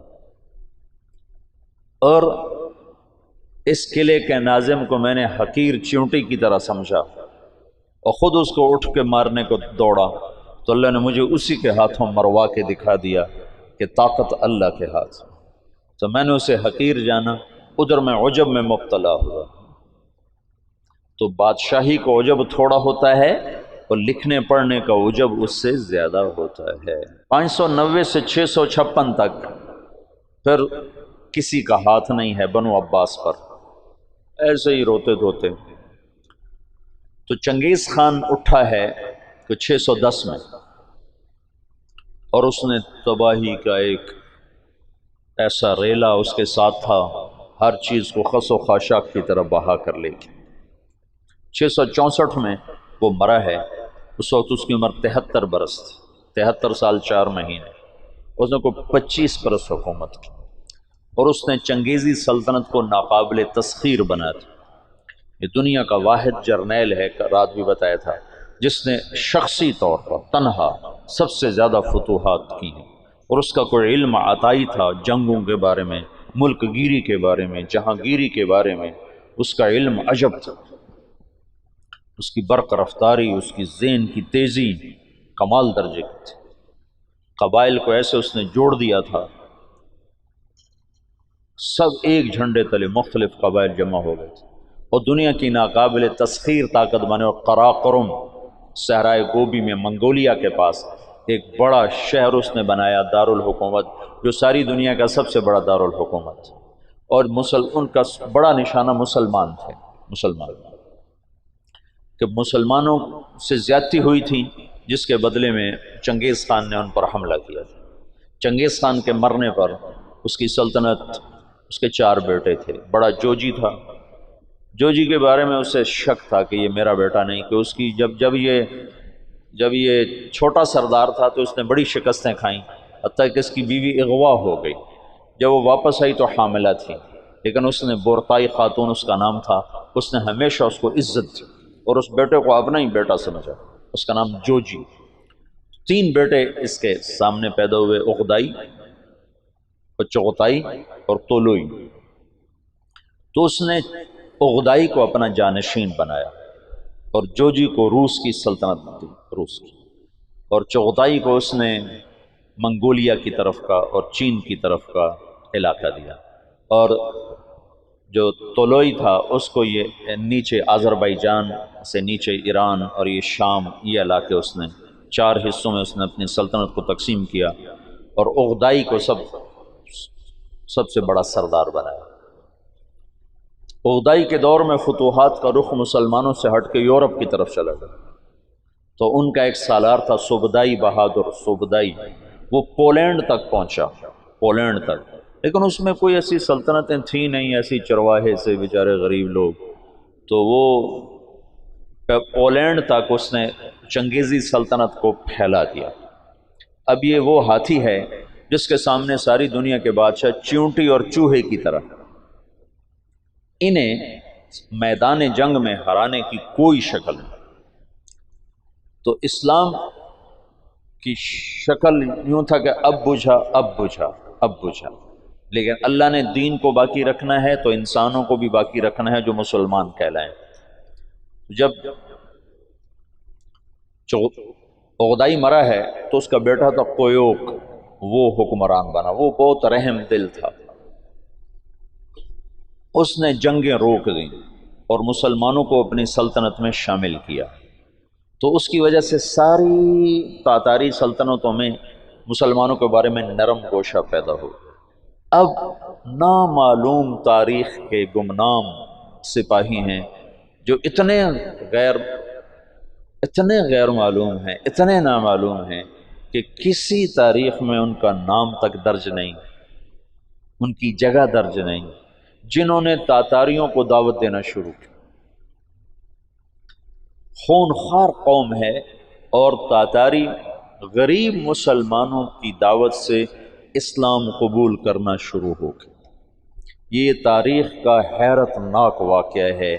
اور اس قلعے کے ناظم کو میں نے حقیر چیونٹی کی طرح سمجھا، اور خود اس کو اٹھ کے مارنے کو دوڑا، تو اللہ نے مجھے اسی کے ہاتھوں مروا کے دکھا دیا کہ طاقت اللہ کے ہاتھ، تو میں نے اسے حقیر جانا، ادھر میں عجب میں مبتلا ہوا۔ تو بادشاہی کا عجب تھوڑا ہوتا ہے اور لکھنے پڑھنے کا عجب اس سے زیادہ ہوتا ہے۔ 590 سے 656 تک پھر کسی کا ہاتھ نہیں ہے بنو عباس پر، ایسے ہی روتے دھوتے۔ تو چنگیز خان اٹھا ہے کہ 610 میں، اور اس نے تباہی کا ایک ایسا ریلا اس کے ساتھ تھا، ہر چیز کو خس و خاشاک کی طرح بہا کر لے گی۔ 664 میں وہ مرا ہے، اس وقت اس کی عمر 73 برس تھی، 73 سال 4 مہینے۔ اس نے کوئی 25 برس حکومت کی، اور اس نے چنگیزی سلطنت کو ناقابل تسخیر بنا دیا۔ یہ دنیا کا واحد جرنیل ہے، رات بھی بتایا تھا، جس نے شخصی طور پر تنہا سب سے زیادہ فتوحات کی ہیں، اور اس کا کوئی علم عطائی تھا جنگوں کے بارے میں، ملک گیری کے بارے میں، جہاں گیری کے بارے میں اس کا علم عجب تھا۔ اس کی برق رفتاری، اس کی ذہن کی تیزی کمال درجے کی تھی۔ قبائل کو ایسے اس نے جوڑ دیا تھا، سب ایک جھنڈے تلے مختلف قبائل جمع ہو گئے تھے، اور دنیا کی ناقابل تسخیر طاقت بنے۔ اور قراقرم صحرائے گوبی میں منگولیا کے پاس ایک بڑا شہر اس نے بنایا، دارالحکومت، جو ساری دنیا کا سب سے بڑا دارالحکومت، اور ان کا بڑا نشانہ مسلمان تھے۔ مسلمان کہ مسلمانوں سے زیادتی ہوئی تھی، جس کے بدلے میں چنگیز خان نے ان پر حملہ کیا تھا۔ چنگیز خان کے مرنے پر اس کی سلطنت، اس کے 4 بیٹے تھے۔ بڑا جوجی تھا، جوجی کے بارے میں اسے شک تھا کہ یہ میرا بیٹا نہیں، کہ اس کی جب یہ چھوٹا سردار تھا تو اس نے بڑی شکستیں کھائیں، حتیٰ کہ اس کی بیوی اغوا ہو گئی۔ جب وہ واپس آئی تو حاملہ تھی، لیکن اس نے بورتائی خاتون اس کا نام تھا، اس نے ہمیشہ اس کو عزت دی اور اس بیٹے کو اپنا ہی بیٹا سمجھا، اس کا نام جوجی۔ 3 بیٹے اس کے سامنے پیدا ہوئے، اغدائی اور چغتائی اور طولوئی۔ تو اس نے اغدائی کو اپنا جانشین بنایا، اور جوجی کو روس کی سلطنت دی، روس کی، اور چغتائی کو اس نے منگولیا کی طرف کا اور چین کی طرف کا علاقہ دیا، اور جو طولوئی تھا اس کو یہ نیچے آذربائیجان سے نیچے ایران اور یہ شام، یہ علاقے اس نے 4 حصوں میں اس نے اپنی سلطنت کو تقسیم کیا، اور اغدائی کو سب سے بڑا سردار بنایا۔ اغدائی کے دور میں فتوحات کا رخ مسلمانوں سے ہٹ کے یورپ کی طرف چلا گیا، تو ان کا ایک سالار تھا سبدائی بہادر سبدائی، وہ پولینڈ تک پہنچا، پولینڈ تک، لیکن اس میں کوئی ایسی سلطنتیں تھیں نہیں، ایسی چرواہے سے بیچارے غریب لوگ، تو وہ پولینڈ تک اس نے چنگیزی سلطنت کو پھیلا دیا۔ اب یہ وہ ہاتھی ہے جس کے سامنے ساری دنیا کے بادشاہ چیونٹی اور چوہے کی طرح، انہیں میدان جنگ میں ہرانے کی کوئی شکل نہیں۔ تو اسلام کی شکل یوں تھا کہ اب بجھا اب بجھا اب بجھا، لیکن اللہ نے دین کو باقی رکھنا ہے تو انسانوں کو بھی باقی رکھنا ہے جو مسلمان کہلائیں۔ جب اغدائی مرا ہے تو اس کا بیٹا تھا قیوق، وہ حکمران بنا، وہ بہت رحم دل تھا، اس نے جنگیں روک دیں اور مسلمانوں کو اپنی سلطنت میں شامل کیا، تو اس کی وجہ سے ساری تاتاری سلطنتوں میں مسلمانوں کے بارے میں نرم گوشہ پیدا ہو۔ اب نامعلوم تاریخ کے گمنام سپاہی ہیں جو اتنے غیر معلوم ہیں، اتنے نامعلوم ہیں کہ کسی تاریخ میں ان کا نام تک درج نہیں، ان کی جگہ درج نہیں، جنہوں نے تاتاریوں کو دعوت دینا شروع کی۔ خونخوار قوم ہے، اور تاتاری غریب مسلمانوں کی دعوت سے اسلام قبول کرنا شروع ہو گئے۔ یہ تاریخ کا حیرت ناک واقعہ ہے۔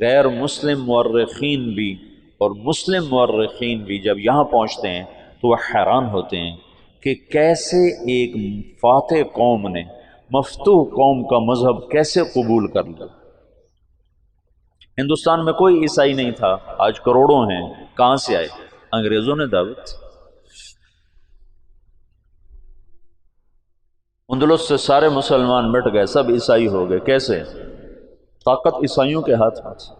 غیر مسلم مورخین بھی اور مسلم مورخین بھی جب یہاں پہنچتے ہیں تو وہ حیران ہوتے ہیں کہ کیسے ایک فاتح قوم نے مفتوح قوم کا مذہب کیسے قبول کر لیا۔ ہندوستان میں کوئی عیسائی نہیں تھا، آج کروڑوں ہیں، کہاں سے آئے؟ انگریزوں نے دعوت۔ اندلس سے سارے مسلمان مٹ گئے، سب عیسائی ہو گئے، کیسے؟ طاقت عیسائیوں کے ہاتھ میں تھی۔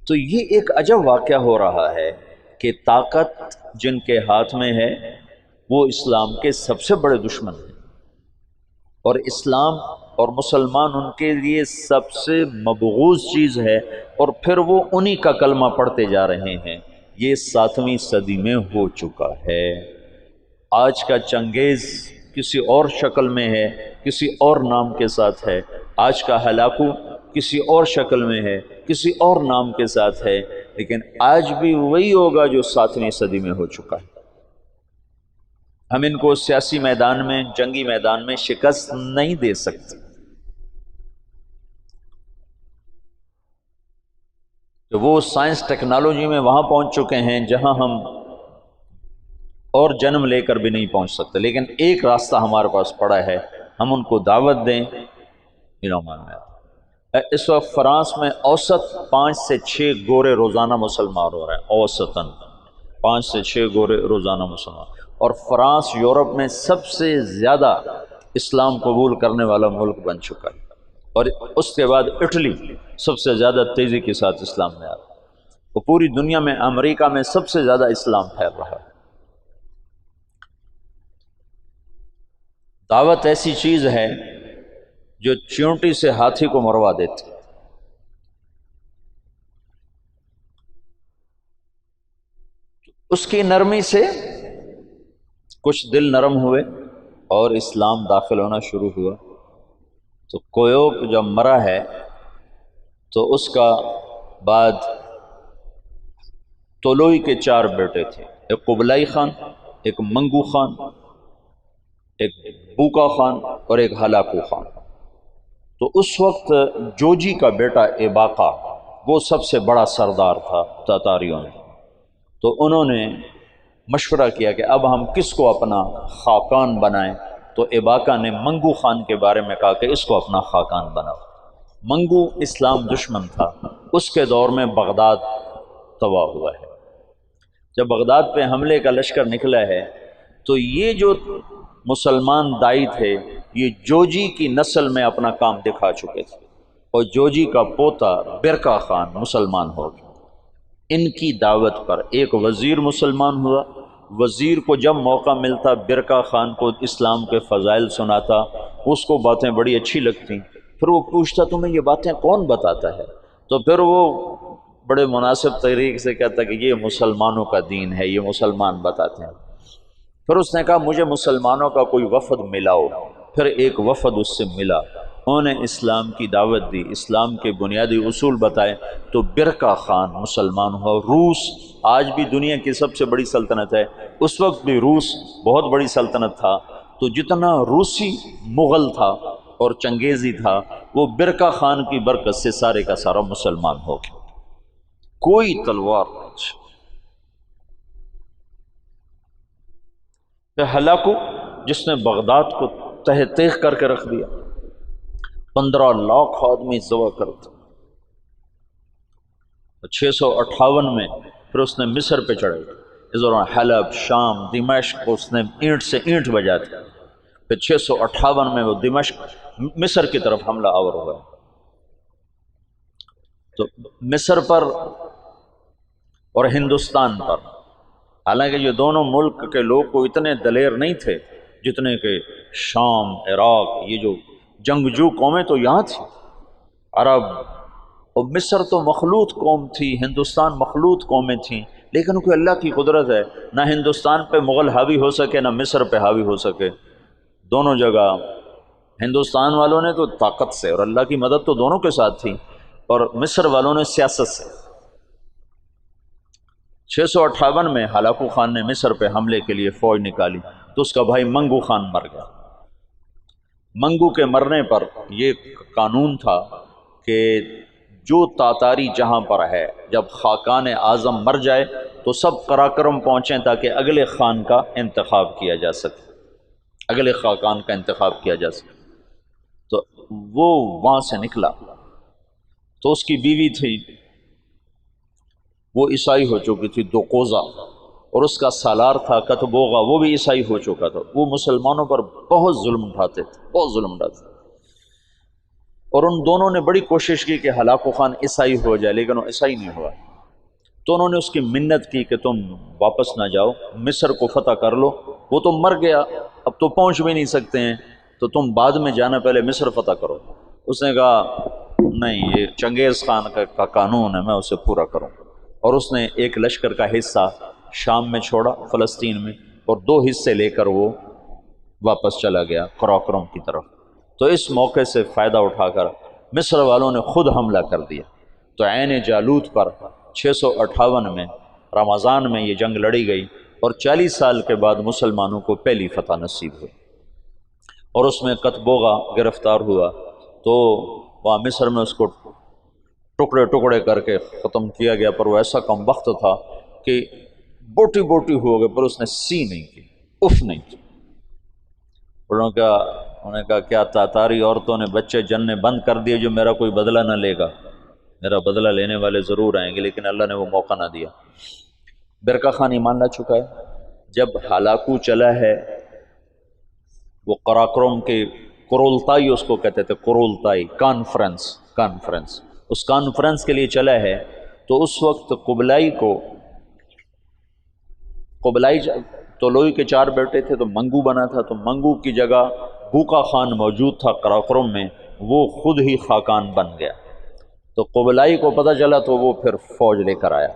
تو یہ ایک عجب واقعہ ہو رہا ہے کہ طاقت جن کے ہاتھ میں ہے وہ اسلام کے سب سے بڑے دشمن ہیں، اور اسلام اور مسلمان ان کے لیے سب سے مبغوض چیز ہے، اور پھر وہ انہی کا کلمہ پڑھتے جا رہے ہیں۔ یہ 7ویں صدی میں ہو چکا ہے۔ آج کا چنگیز کسی اور شکل میں ہے، کسی اور نام کے ساتھ ہے، آج کا ہلاکو کسی اور شکل میں ہے، کسی اور نام کے ساتھ ہے، لیکن آج بھی وہی ہوگا جو 7ویں صدی میں ہو چکا ہے۔ ہم ان کو سیاسی میدان میں، جنگی میدان میں شکست نہیں دے سکتے۔ تو وہ سائنس ٹیکنالوجی میں وہاں پہنچ چکے ہیں جہاں ہم اور جنم لے کر بھی نہیں پہنچ سکتے، لیکن ایک راستہ ہمارے پاس پڑا ہے، ہم ان کو دعوت دیں۔ اس وقت فرانس میں اوسط 5 سے 6 گورے روزانہ مسلمان ہو رہے ہیں، اوسطاً 5 سے 6 گورے روزانہ مسلمان، اور فرانس یورپ میں سب سے زیادہ اسلام قبول کرنے والا ملک بن چکا ہے، اور اس کے بعد اٹلی سب سے زیادہ تیزی کے ساتھ اسلام میں آ رہا ہے، وہ پوری دنیا میں امریکہ میں سب سے زیادہ اسلام پھیل رہا ہے۔ دعوت ایسی چیز ہے جو چیونٹی سے ہاتھی کو مروا دیتی۔ اس کی نرمی سے کچھ دل نرم ہوئے اور اسلام داخل ہونا شروع ہوا۔ تو کویوک جب مرا ہے تو اس کا بعد طولوئی کے 4 بیٹے تھے، ایک قبلائی خان، ایک منگو خان، ایک بوکا خان اور ایک ہلاکو خان۔ تو اس وقت جوجی کا بیٹا ایباقا وہ سب سے بڑا سردار تھا تاتاریوں میں، تو انہوں نے مشورہ کیا کہ اب ہم کس کو اپنا خاقان بنائیں، تو ایباقا نے منگو خان کے بارے میں کہا کہ اس کو اپنا خاقان بناؤ۔ منگو اسلام دشمن تھا، اس کے دور میں بغداد تباہ ہوا ہے۔ جب بغداد پہ حملے کا لشکر نکلا ہے تو یہ جو مسلمان دائی تھے یہ جوجی کی نسل میں اپنا کام دکھا چکے تھے، اور جوجی کا پوتا برکا خان مسلمان ہو گیا۔ ان کی دعوت پر ایک وزیر مسلمان ہوا، وزیر کو جب موقع ملتا برکا خان کو اسلام کے فضائل سناتا، اس کو باتیں بڑی اچھی لگتی، پھر وہ پوچھتا تمہیں یہ باتیں کون بتاتا ہے، تو پھر وہ بڑے مناسب طریقے سے کہتا کہ یہ مسلمانوں کا دین ہے، یہ مسلمان بتاتے ہیں۔ پھر اس نے کہا مجھے مسلمانوں کا کوئی وفد ملاؤ، پھر ایک وفد اس سے ملا، انہوں نے اسلام کی دعوت دی، اسلام کے بنیادی اصول بتائے، تو برکا خان مسلمان ہوا۔ روس آج بھی دنیا کی سب سے بڑی سلطنت ہے، اس وقت بھی روس بہت بڑی سلطنت تھا، تو جتنا روسی مغل تھا اور چنگیزی تھا وہ برکا خان کی برکت سے سارے کا سارا مسلمان ہو گیا، کوئی تلوار نہیں۔ ہلاکو جس نے بغداد کو تہ تیغ کر کے رکھ دیا، 15 لاکھ آدمی ذبح کرتا، 658 میں پھر اس نے مصر پہ چڑھے، اس دوران حلب، شام، دمشق اس نے اینٹ سے اینٹ بجا دیا، پھر 658 میں وہ دمشق مصر کی طرف حملہ آور ہوا۔ تو مصر پر اور ہندوستان پر، حالانکہ یہ دونوں ملک کے لوگ کو اتنے دلیر نہیں تھے جتنے کہ شام، عراق، یہ جو جنگجو قومیں تو یہاں تھی، عرب، اور مصر تو مخلوط قوم تھی، ہندوستان مخلوط قومیں تھیں، لیکن کوئی اللہ کی قدرت ہے، نہ ہندوستان پہ مغل حاوی ہو سکے نہ مصر پہ حاوی ہو سکے، دونوں جگہ ہندوستان والوں نے تو طاقت سے، اور اللہ کی مدد تو دونوں کے ساتھ تھی، اور مصر والوں نے سیاست سے۔ 658 میں ہلاکو خان نے مصر پہ حملے کے لیے فوج نکالی تو اس کا بھائی منگو خان مر گیا۔ منگو کے مرنے پر یہ قانون تھا کہ جو تاتاری جہاں پر ہے، جب خاقان اعظم مر جائے تو سب قراقرم پہنچیں تاکہ اگلے خان کا انتخاب کیا جا سکے، اگلے خاقان کا انتخاب کیا جا سکے۔ تو وہ وہاں سے نکلا، تو اس کی بیوی تھی وہ عیسائی ہو چکی تھی، دوقوزہ، اور اس کا سالار تھا کتبوغا، وہ بھی عیسائی ہو چکا تھا۔ وہ مسلمانوں پر بہت ظلم اٹھاتے تھے، بہت ظلم اٹھاتے تھے۔ اور ان دونوں نے بڑی کوشش کی کہ ہلاکو خان عیسائی ہو جائے، لیکن وہ عیسائی نہیں ہوا۔ تو انہوں نے اس کی منت کی کہ تم واپس نہ جاؤ، مصر کو فتح کر لو، وہ تو مر گیا، اب تو پہنچ بھی نہیں سکتے ہیں، تو تم بعد میں جانا، پہلے مصر فتح کرو۔ اس نے کہا نہیں، یہ چنگیز خان کا قانون ہے، میں اسے پورا کروں۔ اور اس نے ایک لشکر کا حصہ شام میں چھوڑا، فلسطین میں، اور 2 حصے لے کر وہ واپس چلا گیا قراقرم کی طرف۔ تو اس موقع سے فائدہ اٹھا کر مصر والوں نے خود حملہ کر دیا۔ تو عین جالوت پر 658 میں رمضان میں یہ جنگ لڑی گئی، اور 40 سال کے بعد مسلمانوں کو پہلی فتح نصیب ہوئی۔ اور اس میں قطبوغا گرفتار ہوا، تو وہاں مصر میں اس کو ٹکڑے ٹکڑے کر کے ختم کیا گیا، پر وہ ایسا کم وقت تھا کہ بوٹی بوٹی ہو گئے، پر اس نے سی نہیں کی، اف نہیں کی۔ انہوں نے کہا کیا تاتاری عورتوں نے بچے جننے بند کر دیے جو میرا کوئی بدلہ نہ لے گا؟ میرا بدلہ لینے والے ضرور آئیں گے، لیکن اللہ نے وہ موقع نہ دیا۔ برقع خان ایمان لا چکا ہے۔ جب ہلاکو چلا ہے، وہ قراقرم کے قرولتائی اس کو کہتے تھے، قرولتائی کانفرنس، اس کانفرنس کے لیے چلا ہے، تو اس وقت قبلائی طلوئی کے 4 بیٹے تھے، تو منگو بنا تھا، تو منگو کی جگہ بوقا خان موجود تھا قراقرم میں، وہ خود ہی خاقان بن گیا۔ تو قبلائی کو پتہ چلا، تو وہ پھر فوج لے کر آیا،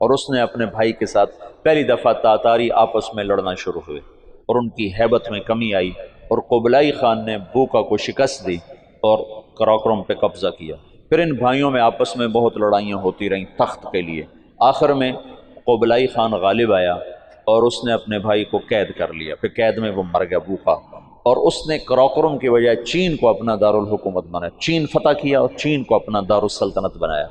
اور اس نے اپنے بھائی کے ساتھ پہلی دفعہ تاتاری آپس میں لڑنا شروع ہوئے، اور ان کی ہیبت میں کمی آئی، اور قبلائی خان نے بوقا کو شکست دی اور قراقرم پہ قبضہ کیا۔ پھر ان بھائیوں میں آپس میں بہت لڑائیاں ہوتی رہیں تخت کے لیے۔ آخر میں قبلائی خان غالب آیا، اور اس نے اپنے بھائی کو قید کر لیا، پھر قید میں وہ مر گیا بوقا، اور اس نے قراقرم کی بجائے چین کو اپنا دارالحکومت بنایا، چین فتح کیا اور چین کو اپنا دارالسلطنت بنایا۔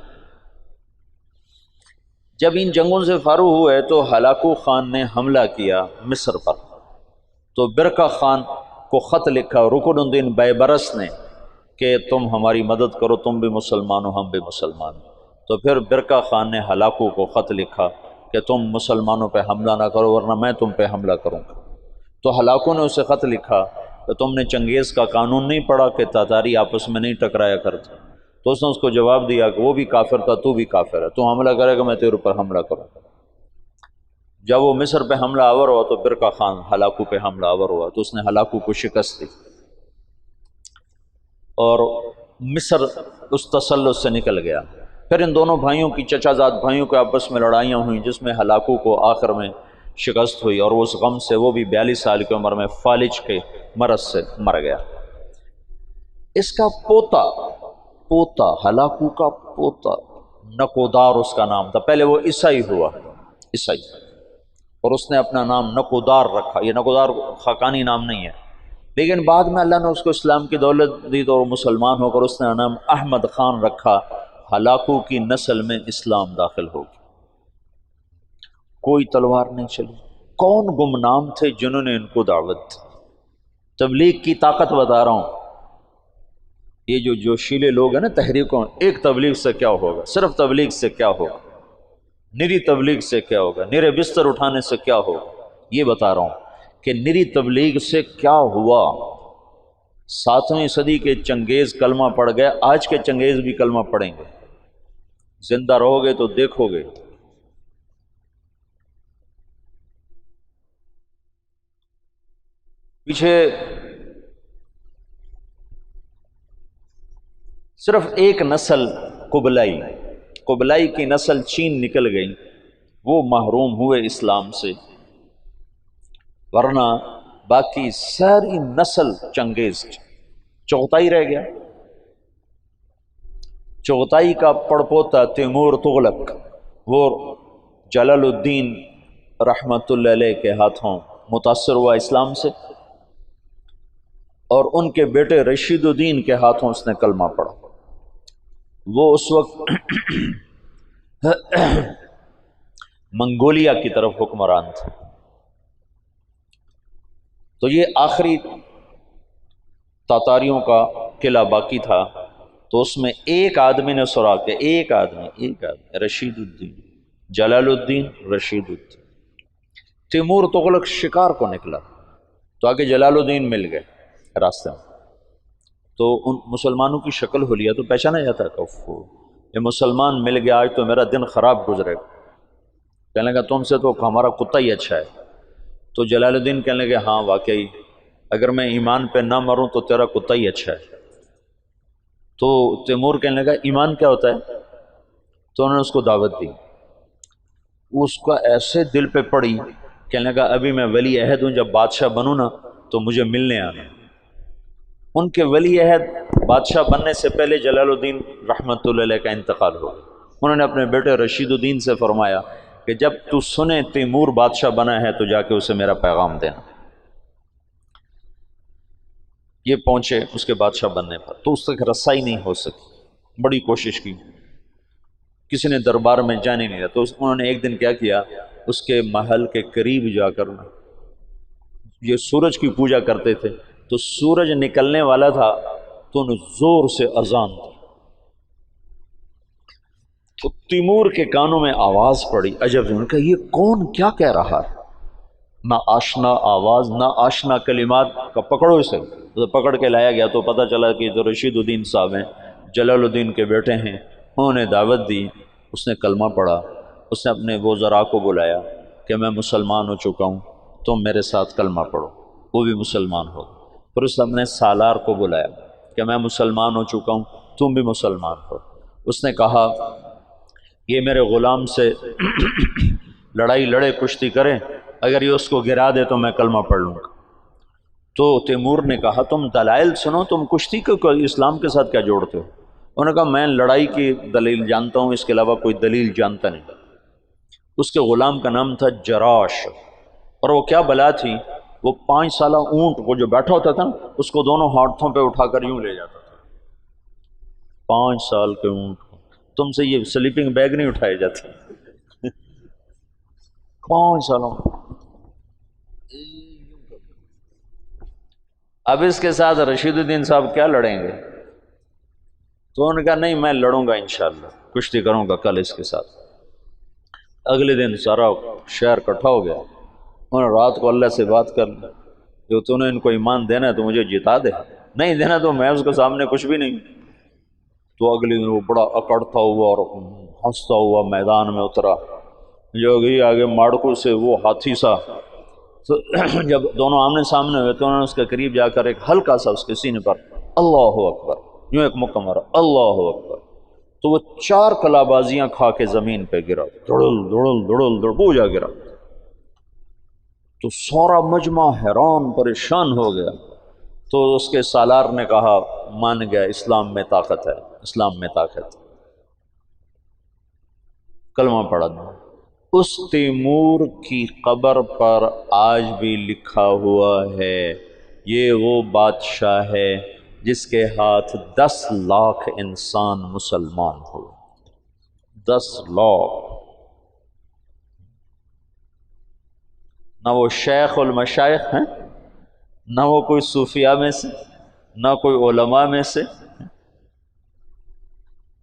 جب ان جنگوں سے فارغ ہوئے تو ہلاکو خان نے حملہ کیا مصر پر، تو برقع خان کو خط لکھا رکن الدین بیبرس نے کہ تم ہماری مدد کرو، تم بھی مسلمان ہو، ہم بھی مسلمان ہو۔ تو پھر برقع خان نے ہلاکو کو خط لکھا کہ تم مسلمانوں پہ حملہ نہ کرو، ورنہ میں تم پہ حملہ کروں گا۔ تو ہلاکو نے اسے خط لکھا کہ تم نے چنگیز کا قانون نہیں پڑھا کہ تاتاری آپس میں نہیں ٹکرایا کرتے؟ تو اس نے اس کو جواب دیا کہ وہ بھی کافر تھا، تو بھی کافر ہے، تو حملہ کرے گا میں تیرے اوپر حملہ کروں۔ جب وہ مصر پہ حملہ آور ہوا تو برقع خان ہلاکو پہ حملہ آور ہوا، تو اس نے ہلاکو کو شکست دی، اور مصر اس تسلط سے نکل گیا۔ پھر ان دونوں بھائیوں کی، چچا زاد بھائیوں کے آپس میں لڑائیاں ہوئیں، جس میں ہلاکو کو آخر میں شکست ہوئی، اور اس غم سے وہ بھی 42 سال کی عمر میں فالج کے مرض سے مر گیا۔ اس کا پوتا ہلاکو کا پوتا نکودار اس کا نام تھا، پہلے وہ عیسائی ہوا، عیسائی، اور اس نے اپنا نام نکودار رکھا۔ یہ نکودار خاقانی نام نہیں ہے، لیکن بعد میں اللہ نے اس کو اسلام کی دولت دی تو وہ مسلمان ہو کر اس نے نام احمد خان رکھا۔ ہلاکو کی نسل میں اسلام داخل ہو گیا، کوئی تلوار نہیں چلی۔ کون گمنام تھے جنہوں نے ان کو دعوت دی؟ تبلیغ کی طاقت بتا رہا ہوں۔ یہ جو جوشیلے لوگ ہیں نا تحریکوں، ایک تبلیغ سے کیا ہوگا، صرف تبلیغ سے کیا ہوگا، نری تبلیغ سے کیا ہوگا، نرے بستر اٹھانے سے کیا ہوگا، یہ بتا رہا ہوں کہ نری تبلیغ سے کیا ہوا۔ 7ویں صدی کے چنگیز کلمہ پڑھ گئے، آج کے چنگیز بھی کلمہ پڑھیں گے، زندہ رہو گے تو دیکھو گے۔ پیچھے صرف ایک نسل قبلائی کی نسل چین نکل گئی، وہ محروم ہوئے اسلام سے، ورنہ باقی ساری نسل چنگیز چغتائی رہ گیا۔ چغتائی کا پڑپوتا تیمور تغلق، وہ جلال الدین رحمت اللہ علیہ کے ہاتھوں متاثر ہوا اسلام سے، اور ان کے بیٹے رشید الدین کے ہاتھوں اس نے کلمہ پڑھا۔ وہ اس وقت منگولیا کی طرف حکمران تھے۔ تو یہ آخری تاتاریوں کا قلعہ باقی تھا، تو اس میں ایک آدمی نے سراغ کیا، ایک آدمی رشید الدین، جلال الدین رشید الدین۔ تیمور تغلق شکار کو نکلا، تو آگے جلال الدین مل گئے راستے میں، تو ان مسلمانوں کی شکل ہو لیا تو پہچانا جاتا کہ یہ مسلمان مل گیا، آج تو میرا دن خراب گزرے گا۔ کہنے لگا تم سے تو ہمارا کتا ہی اچھا ہے۔ تو جلال الدین کہنے لگے ہاں واقعی اگر میں ایمان پہ نہ مروں تو تیرا کتا ہی اچھا ہے۔ تو تیمور کہنے لگا ایمان کیا ہوتا ہے؟ تو انہوں نے اس کو دعوت دی، اس کا ایسے دل پہ پڑی، کہنے لگا ابھی میں ولی عہد ہوں، جب بادشاہ بنوں نا تو مجھے ملنے آنا۔ ان کے ولی عہد بادشاہ بننے سے پہلے جلال الدین رحمۃ اللہ علیہ کا انتقال ہو گیا۔ انہوں نے اپنے بیٹے رشید الدین سے فرمایا کہ جب تو سنے تیمور بادشاہ بنا ہے تو جا کے اسے میرا پیغام دینا۔ یہ پہنچے اس کے بادشاہ بننے پر، تو اس تک رسائی نہیں ہو سکی، بڑی کوشش کی، کسی نے دربار میں جانے نہیں دیا۔ تو انہوں نے ایک دن کیا کیا، اس کے محل کے قریب جا کر، یہ سورج کی پوجا کرتے تھے، تو سورج نکلنے والا تھا تو انہوں زور سے اذان دی، تو تیمور کے کانوں میں آواز پڑی، عجب، ان کا یہ کون کیا کہہ رہا ہے، نہ آشنا آواز نہ آشنا کلمات کا، پکڑو اسے۔ تو پکڑ کے لایا گیا تو پتہ چلا کہ جو رشید الدین صاحب ہیں، جلال الدین کے بیٹے ہیں، انہوں نے دعوت دی، اس نے کلمہ پڑھا، اس نے اپنے وزراء کو بلایا کہ میں مسلمان ہو چکا ہوں، تم میرے ساتھ کلمہ پڑھو، وہ بھی مسلمان ہو۔ پھر اس نے اپنے سالار کو بلایا کہ میں مسلمان ہو چکا ہوں، تم بھی مسلمان ہو۔ اس نے کہا یہ میرے غلام سے لڑائی لڑے، کشتی کرے، اگر یہ اس کو گرا دے تو میں کلمہ پڑھ لوں گا۔ تو تیمور نے کہا تم دلائل سنو، تم کشتی کو اسلام کے ساتھ کیا جوڑتے ہو؟ انہوں نے کہا میں لڑائی کی دلیل جانتا ہوں، اس کے علاوہ کوئی دلیل جانتا نہیں۔ اس کے غلام کا نام تھا جراش، اور وہ کیا بلا تھی، وہ 5 سالہ اونٹ کو جو بیٹھا ہوتا تھا اس کو دونوں ہاتھوں پہ اٹھا کر یوں لے جاتا تھا۔ 5 سال کے اونٹ کو، تم سے یہ سلیپنگ بیگ نہیں اٹھائے جاتے 5 سالوں۔ اب اس کے ساتھ رشید الدین صاحب کیا لڑیں گے؟ تو انہوں نے کہا نہیں میں لڑوں گا انشاءاللہ، کشتی کروں گا کل اس کے ساتھ۔ اگلے دن سارا شہر اکٹھا ہو گیا، انہوں نے رات کو اللہ سے بات کر لی، جو تو نے ان کو ایمان دینا ہے تو مجھے جتا دے، نہیں دینا تو میں اس کے سامنے کچھ بھی نہیں۔ تو اگلے دن وہ بڑا اکڑتا ہوا اور ہنستا ہوا میدان میں اترا، جو گئی آگے ماڑکو سے وہ ہاتھی سا، تو جب دونوں آمنے سامنے ہوئے تو انہوں نے اس کے قریب جا کر ایک ہلکا سا اس کے سینے پر اللہ اکبر یوں ایک مکہ مارا، اللہ اکبر، تو وہ 4 کلابازیاں کھا کے زمین پہ گرا، دڑل دڑل دڑل دڑ بوجھا گرا۔ تو سارا مجمع حیران پریشان ہو گیا۔ تو اس کے سالار نے کہا مان گیا، اسلام میں طاقت ہے، اسلام میں طاقت ہے، کلمہ پڑھا دو۔ اس تیمور کی قبر پر آج بھی لکھا ہوا ہے یہ وہ بادشاہ ہے جس کے ہاتھ 10 لاکھ انسان مسلمان ہوئے، 10 لاکھ۔ نہ وہ شیخ المشائخ ہیں، نہ وہ کوئی صوفیاء میں سے، نہ کوئی علماء میں سے،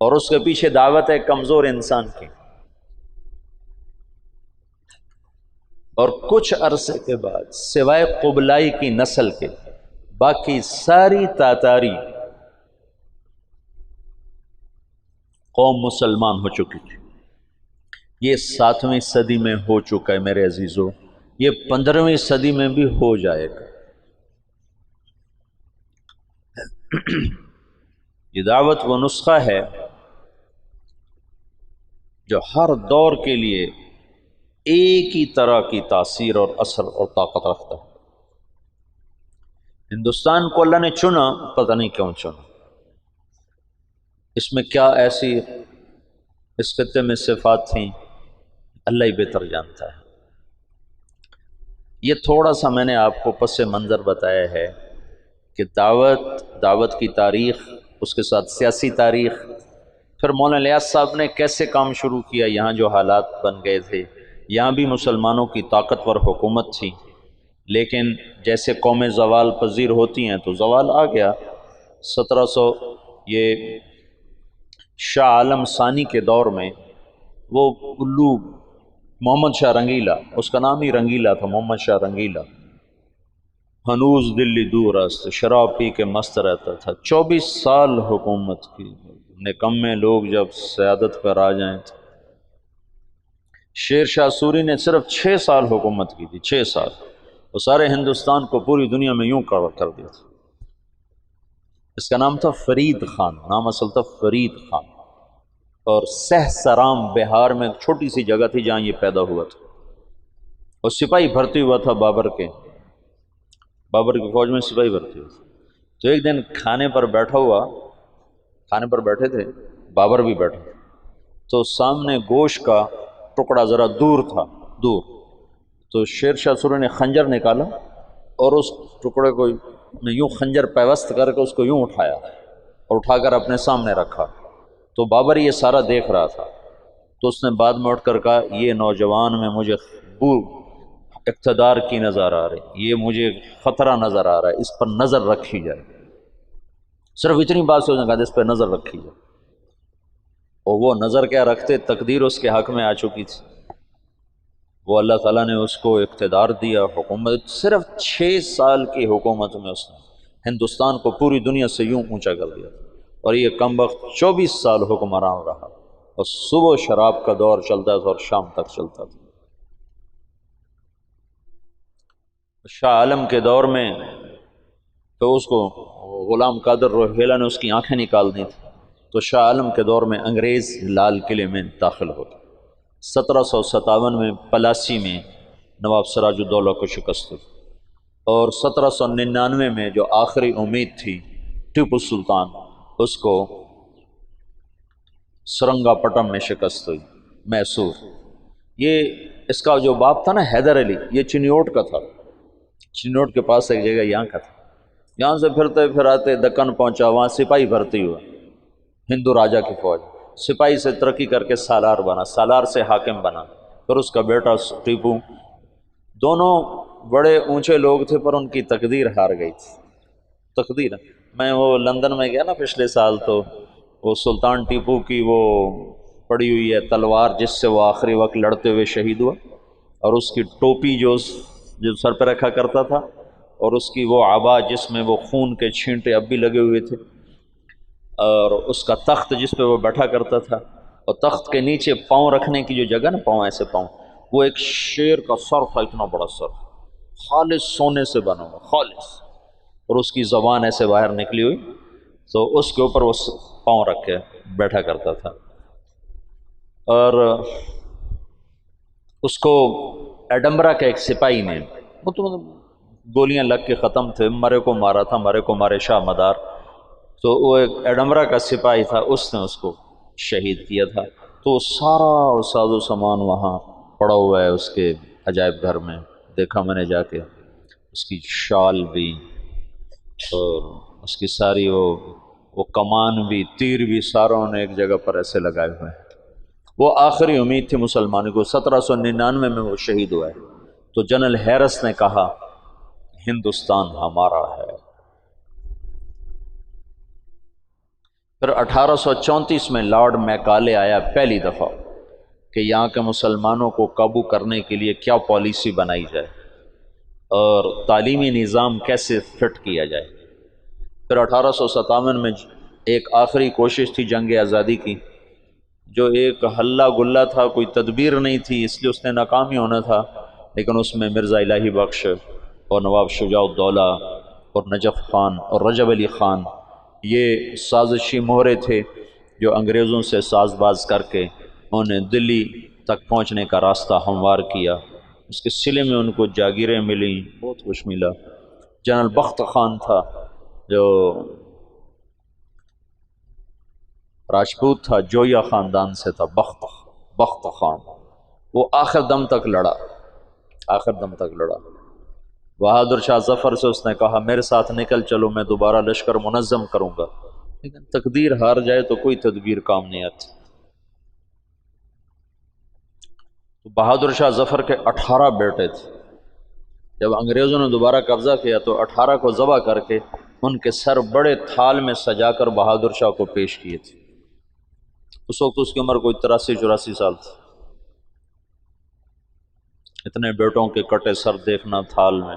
اور اس کے پیچھے دعوت ہے کمزور انسان کی۔ اور کچھ عرصے کے بعد سوائے قبلائی کی نسل کے باقی ساری تاتاری قوم مسلمان ہو چکی تھی۔ یہ 7ویں صدی میں ہو چکا ہے میرے عزیزو، یہ 15ویں صدی میں بھی ہو جائے گا۔ یہ دعوت وہ نسخہ ہے جو ہر دور کے لیے ایک ہی طرح کی تاثیر اور اثر اور طاقت رکھتا ہے۔ ہندوستان کو اللہ نے چنا، پتہ نہیں کیوں چنا، اس میں کیا ایسی اس خطے میں صفات تھیں اللہ ہی بہتر جانتا ہے۔ یہ تھوڑا سا میں نے آپ کو پس منظر بتایا ہے کہ دعوت کی تاریخ، اس کے ساتھ سیاسی تاریخ، پھر مولانا الیاس صاحب نے کیسے کام شروع کیا، یہاں جو حالات بن گئے تھے، یہاں بھی مسلمانوں کی طاقتور حکومت تھی، لیکن جیسے قومیں زوال پذیر ہوتی ہیں تو زوال آ گیا۔ 1700 یہ شاہ عالم ثانی کے دور میں وہ الو محمد شاہ رنگیلا، اس کا نام ہی رنگیلا تھا، محمد شاہ رنگیلا، ہنوز دلی دور است، شراب پی کے مست رہتا تھا۔ 24 سال حکومت کی، نکمے لوگ جب سیادت پر آ جائیں تو شیر شاہ سوری نے صرف 6 سال حکومت کی تھی، 6 سال، وہ سارے ہندوستان کو پوری دنیا میں یوں کر دیا تھا۔ اس کا نام تھا فرید خان، نام اصل تھا فرید خان، اور سہسرام بہار میں ایک چھوٹی سی جگہ تھی جہاں یہ پیدا ہوا تھا، اور سپاہی بھرتی ہوا تھا بابر کی فوج میں سپاہی بھرتی ہوا تھا۔ تو ایک دن کھانے پر بیٹھے تھے، بابر بھی بیٹھا تھا، تو سامنے گوشت کا ٹکڑا ذرا دور تھا، تو شیر شاہ سوری نے خنجر نکالا اور اس ٹکڑے کو یوں خنجر پیوست کر کے اس کو یوں اٹھایا اور اٹھا کر اپنے سامنے رکھا۔ تو بابر یہ سارا دیکھ رہا تھا، تو اس نے بعد میں اٹھ کر کہا یہ نوجوان میں مجھے اقتدار کی نظر آ رہی، یہ مجھے خطرہ نظر آ رہا ہے، اس پر نظر رکھی جائے۔ صرف اتنی بات سے اس نے کہا اس پہ نظر رکھی جائے، اور وہ نظر کیا رکھتے، تقدیر اس کے حق میں آ چکی تھی، وہ اللہ تعالیٰ نے اس کو اقتدار دیا، حکومت صرف 6 سال کی حکومت میں اس نے ہندوستان کو پوری دنیا سے یوں اونچا کر دیا، اور یہ کم وقت 24 سال حکمران رہا، اور صبح شراب کا دور چلتا تھا اور شام تک چلتا تھا۔ شاہ عالم کے دور میں تو اس کو غلام قادر روہیلا نے اس کی آنکھیں نکال دی تھی، تو شاہ عالم کے دور میں انگریز لال قلعے میں داخل ہو گئے۔ 1757 میں پلاسی میں نواب سراج الدولہ کو شکست ہوئی، اور 1799 میں جو آخری امید تھی ٹیپو سلطان، اس کو سرنگا پٹم میں شکست ہوئی، میسور۔ یہ اس کا جو باپ تھا نا حیدر علی، یہ چنیوٹ کا تھا، چنیوٹ کے پاس ایک جگہ یہاں کا تھا، یہاں سے پھرتے پھراتے دکن پہنچا، وہاں سپاہی بھرتی ہوا، ہندو راجا کی فوج، سپاہی سے ترقی کر کے سالار بنا، سالار سے حاکم بنا، پھر اس کا بیٹا ٹیپو، دونوں بڑے اونچے لوگ تھے پر ان کی تقدیر ہار گئی تھی۔ تقدیر، میں وہ لندن میں گیا نا پچھلے سال، تو وہ سلطان ٹیپو کی وہ پڑی ہوئی ہے تلوار جس سے وہ آخری وقت لڑتے ہوئے شہید ہوا، اور اس کی ٹوپی جو سر پہ رکھا کرتا تھا، اور اس کی وہ عبا جس میں وہ خون کے چھینٹے اب بھی لگے ہوئے تھے، اور اس کا تخت جس پہ وہ بیٹھا کرتا تھا، اور تخت کے نیچے پاؤں رکھنے کی جو جگہ نا، پاؤں ایسے پاؤں، وہ ایک شیر کا سر تھا، اتنا بڑا سر، خالص سونے سے بنا ہوا، خالص، اور اس کی زبان ایسے باہر نکلی ہوئی، تو اس کے اوپر وہ پاؤں رکھ کے بیٹھا کرتا تھا، اور اس کو ایڈمبرا کا ایک سپاہی نے، وہ تو گولیاں لگ کے ختم تھے، مرے کو مارا تھا، مرے کو مارے شاہ مدار، تو وہ ایک ایڈمبرا کا سپاہی تھا، اس نے اس کو شہید کیا تھا۔ تو سارا ساز و سامان وہاں پڑا ہوا ہے اس کے عجائب گھر میں، دیکھا میں نے جا کے، اس کی شال بھی، اور اس کی ساری وہ کمان بھی، تیر بھی، ساروں نے ایک جگہ پر ایسے لگائے ہوئے ہیں۔ وہ آخری امید تھی مسلمانوں کو۔ 1799 میں وہ شہید ہوا ہے، تو جنرل ہیرس نے کہا ہندوستان ہمارا ہے۔ پھر 1834 میں لارڈ میکالے آیا پہلی دفعہ کہ یہاں کے مسلمانوں کو قابو کرنے کے لیے کیا پالیسی بنائی جائے اور تعلیمی نظام کیسے فٹ کیا جائے۔ پھر 1857 میں ایک آخری کوشش تھی جنگ آزادی کی، جو ایک ہلا گلا تھا، کوئی تدبیر نہیں تھی، اس لیے اس نے ناکامی ہونا تھا، لیکن اس میں مرزا الہی بخش اور نواب شجاع الدولہ اور نجف خان اور رجب علی خان، یہ سازشی مہرے تھے جو انگریزوں سے ساز باز کر کے انہیں دلی تک پہنچنے کا راستہ ہموار کیا۔ اس کے صلے میں ان کو جاگیریں ملیں، بہت کچھ ملا۔ جنرل بخت خان تھا جو راجپوت تھا، جویا خاندان سے تھا، بخت خان، وہ آخر دم تک لڑا، بہادر شاہ ظفر سے اس نے کہا میرے ساتھ نکل چلو، میں دوبارہ لشکر منظم کروں گا، لیکن تقدیر ہار جائے تو کوئی تدبیر کام نہیں آتی۔ بہادر شاہ ظفر کے 18 بیٹے تھے، جب انگریزوں نے دوبارہ قبضہ کیا تو 18 کو ذبح کر کے ان کے سر بڑے تھال میں سجا کر بہادر شاہ کو پیش کیے تھے۔ اس وقت اس کی عمر کوئی 83-84 سال تھی۔ اتنے بیٹوں کے کٹے سر دیکھنا تھال میں،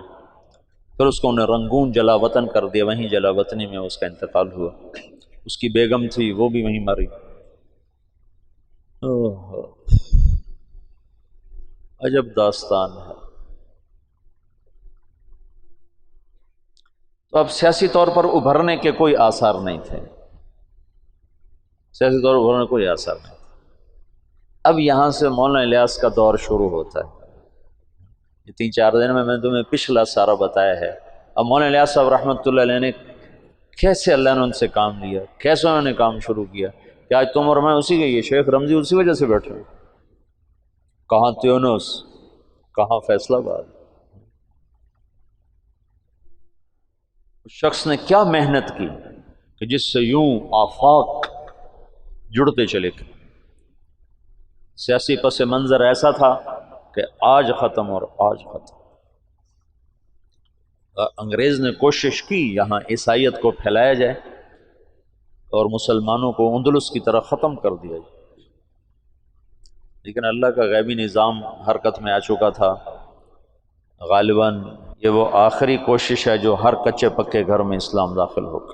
پھر اس کو انہیں رنگون جلا وطن کر دیا، وہیں جلا وطنی میں اس کا انتقال ہوا۔ اس کی بیگم تھی وہ بھی وہیں مری۔ اوہ، عجب داستان ہے۔ تو اب سیاسی طور پر ابھرنے کے کوئی آثار نہیں تھے، سیاسی طور پر ابھرنے کے کوئی آثار نہیں تھے۔ اب یہاں سے مولانا الیاس کا دور شروع ہوتا ہے۔ یہ 3-4 دن میں نے تمہیں پچھلا سارا بتایا ہے۔ اب مولانا الیاس صاحب رحمۃ اللہ علیہ نے کیسے اللہ نے ان سے کام لیا، کیسے انہوں نے کام شروع کیا کہ آج تم اور میں اسی کے، یہ شیخ رمزی اسی وجہ سے بیٹھے ہیں۔ کہاں تیونس، کہاں فیصل آباد۔ اس شخص نے کیا محنت کی کہ جس سے یوں آفاق جڑتے چلے گئے۔ سیاسی پس منظر ایسا تھا کہ آج ختم اور آج ختم۔ انگریز نے کوشش کی یہاں عیسائیت کو پھیلایا جائے اور مسلمانوں کو اندلس کی طرح ختم کر دیا جائے، لیکن اللہ کا غیبی نظام حرکت میں آ چکا تھا۔ غالباً یہ وہ آخری کوشش ہے جو ہر کچے پکے گھر میں اسلام داخل ہوگا۔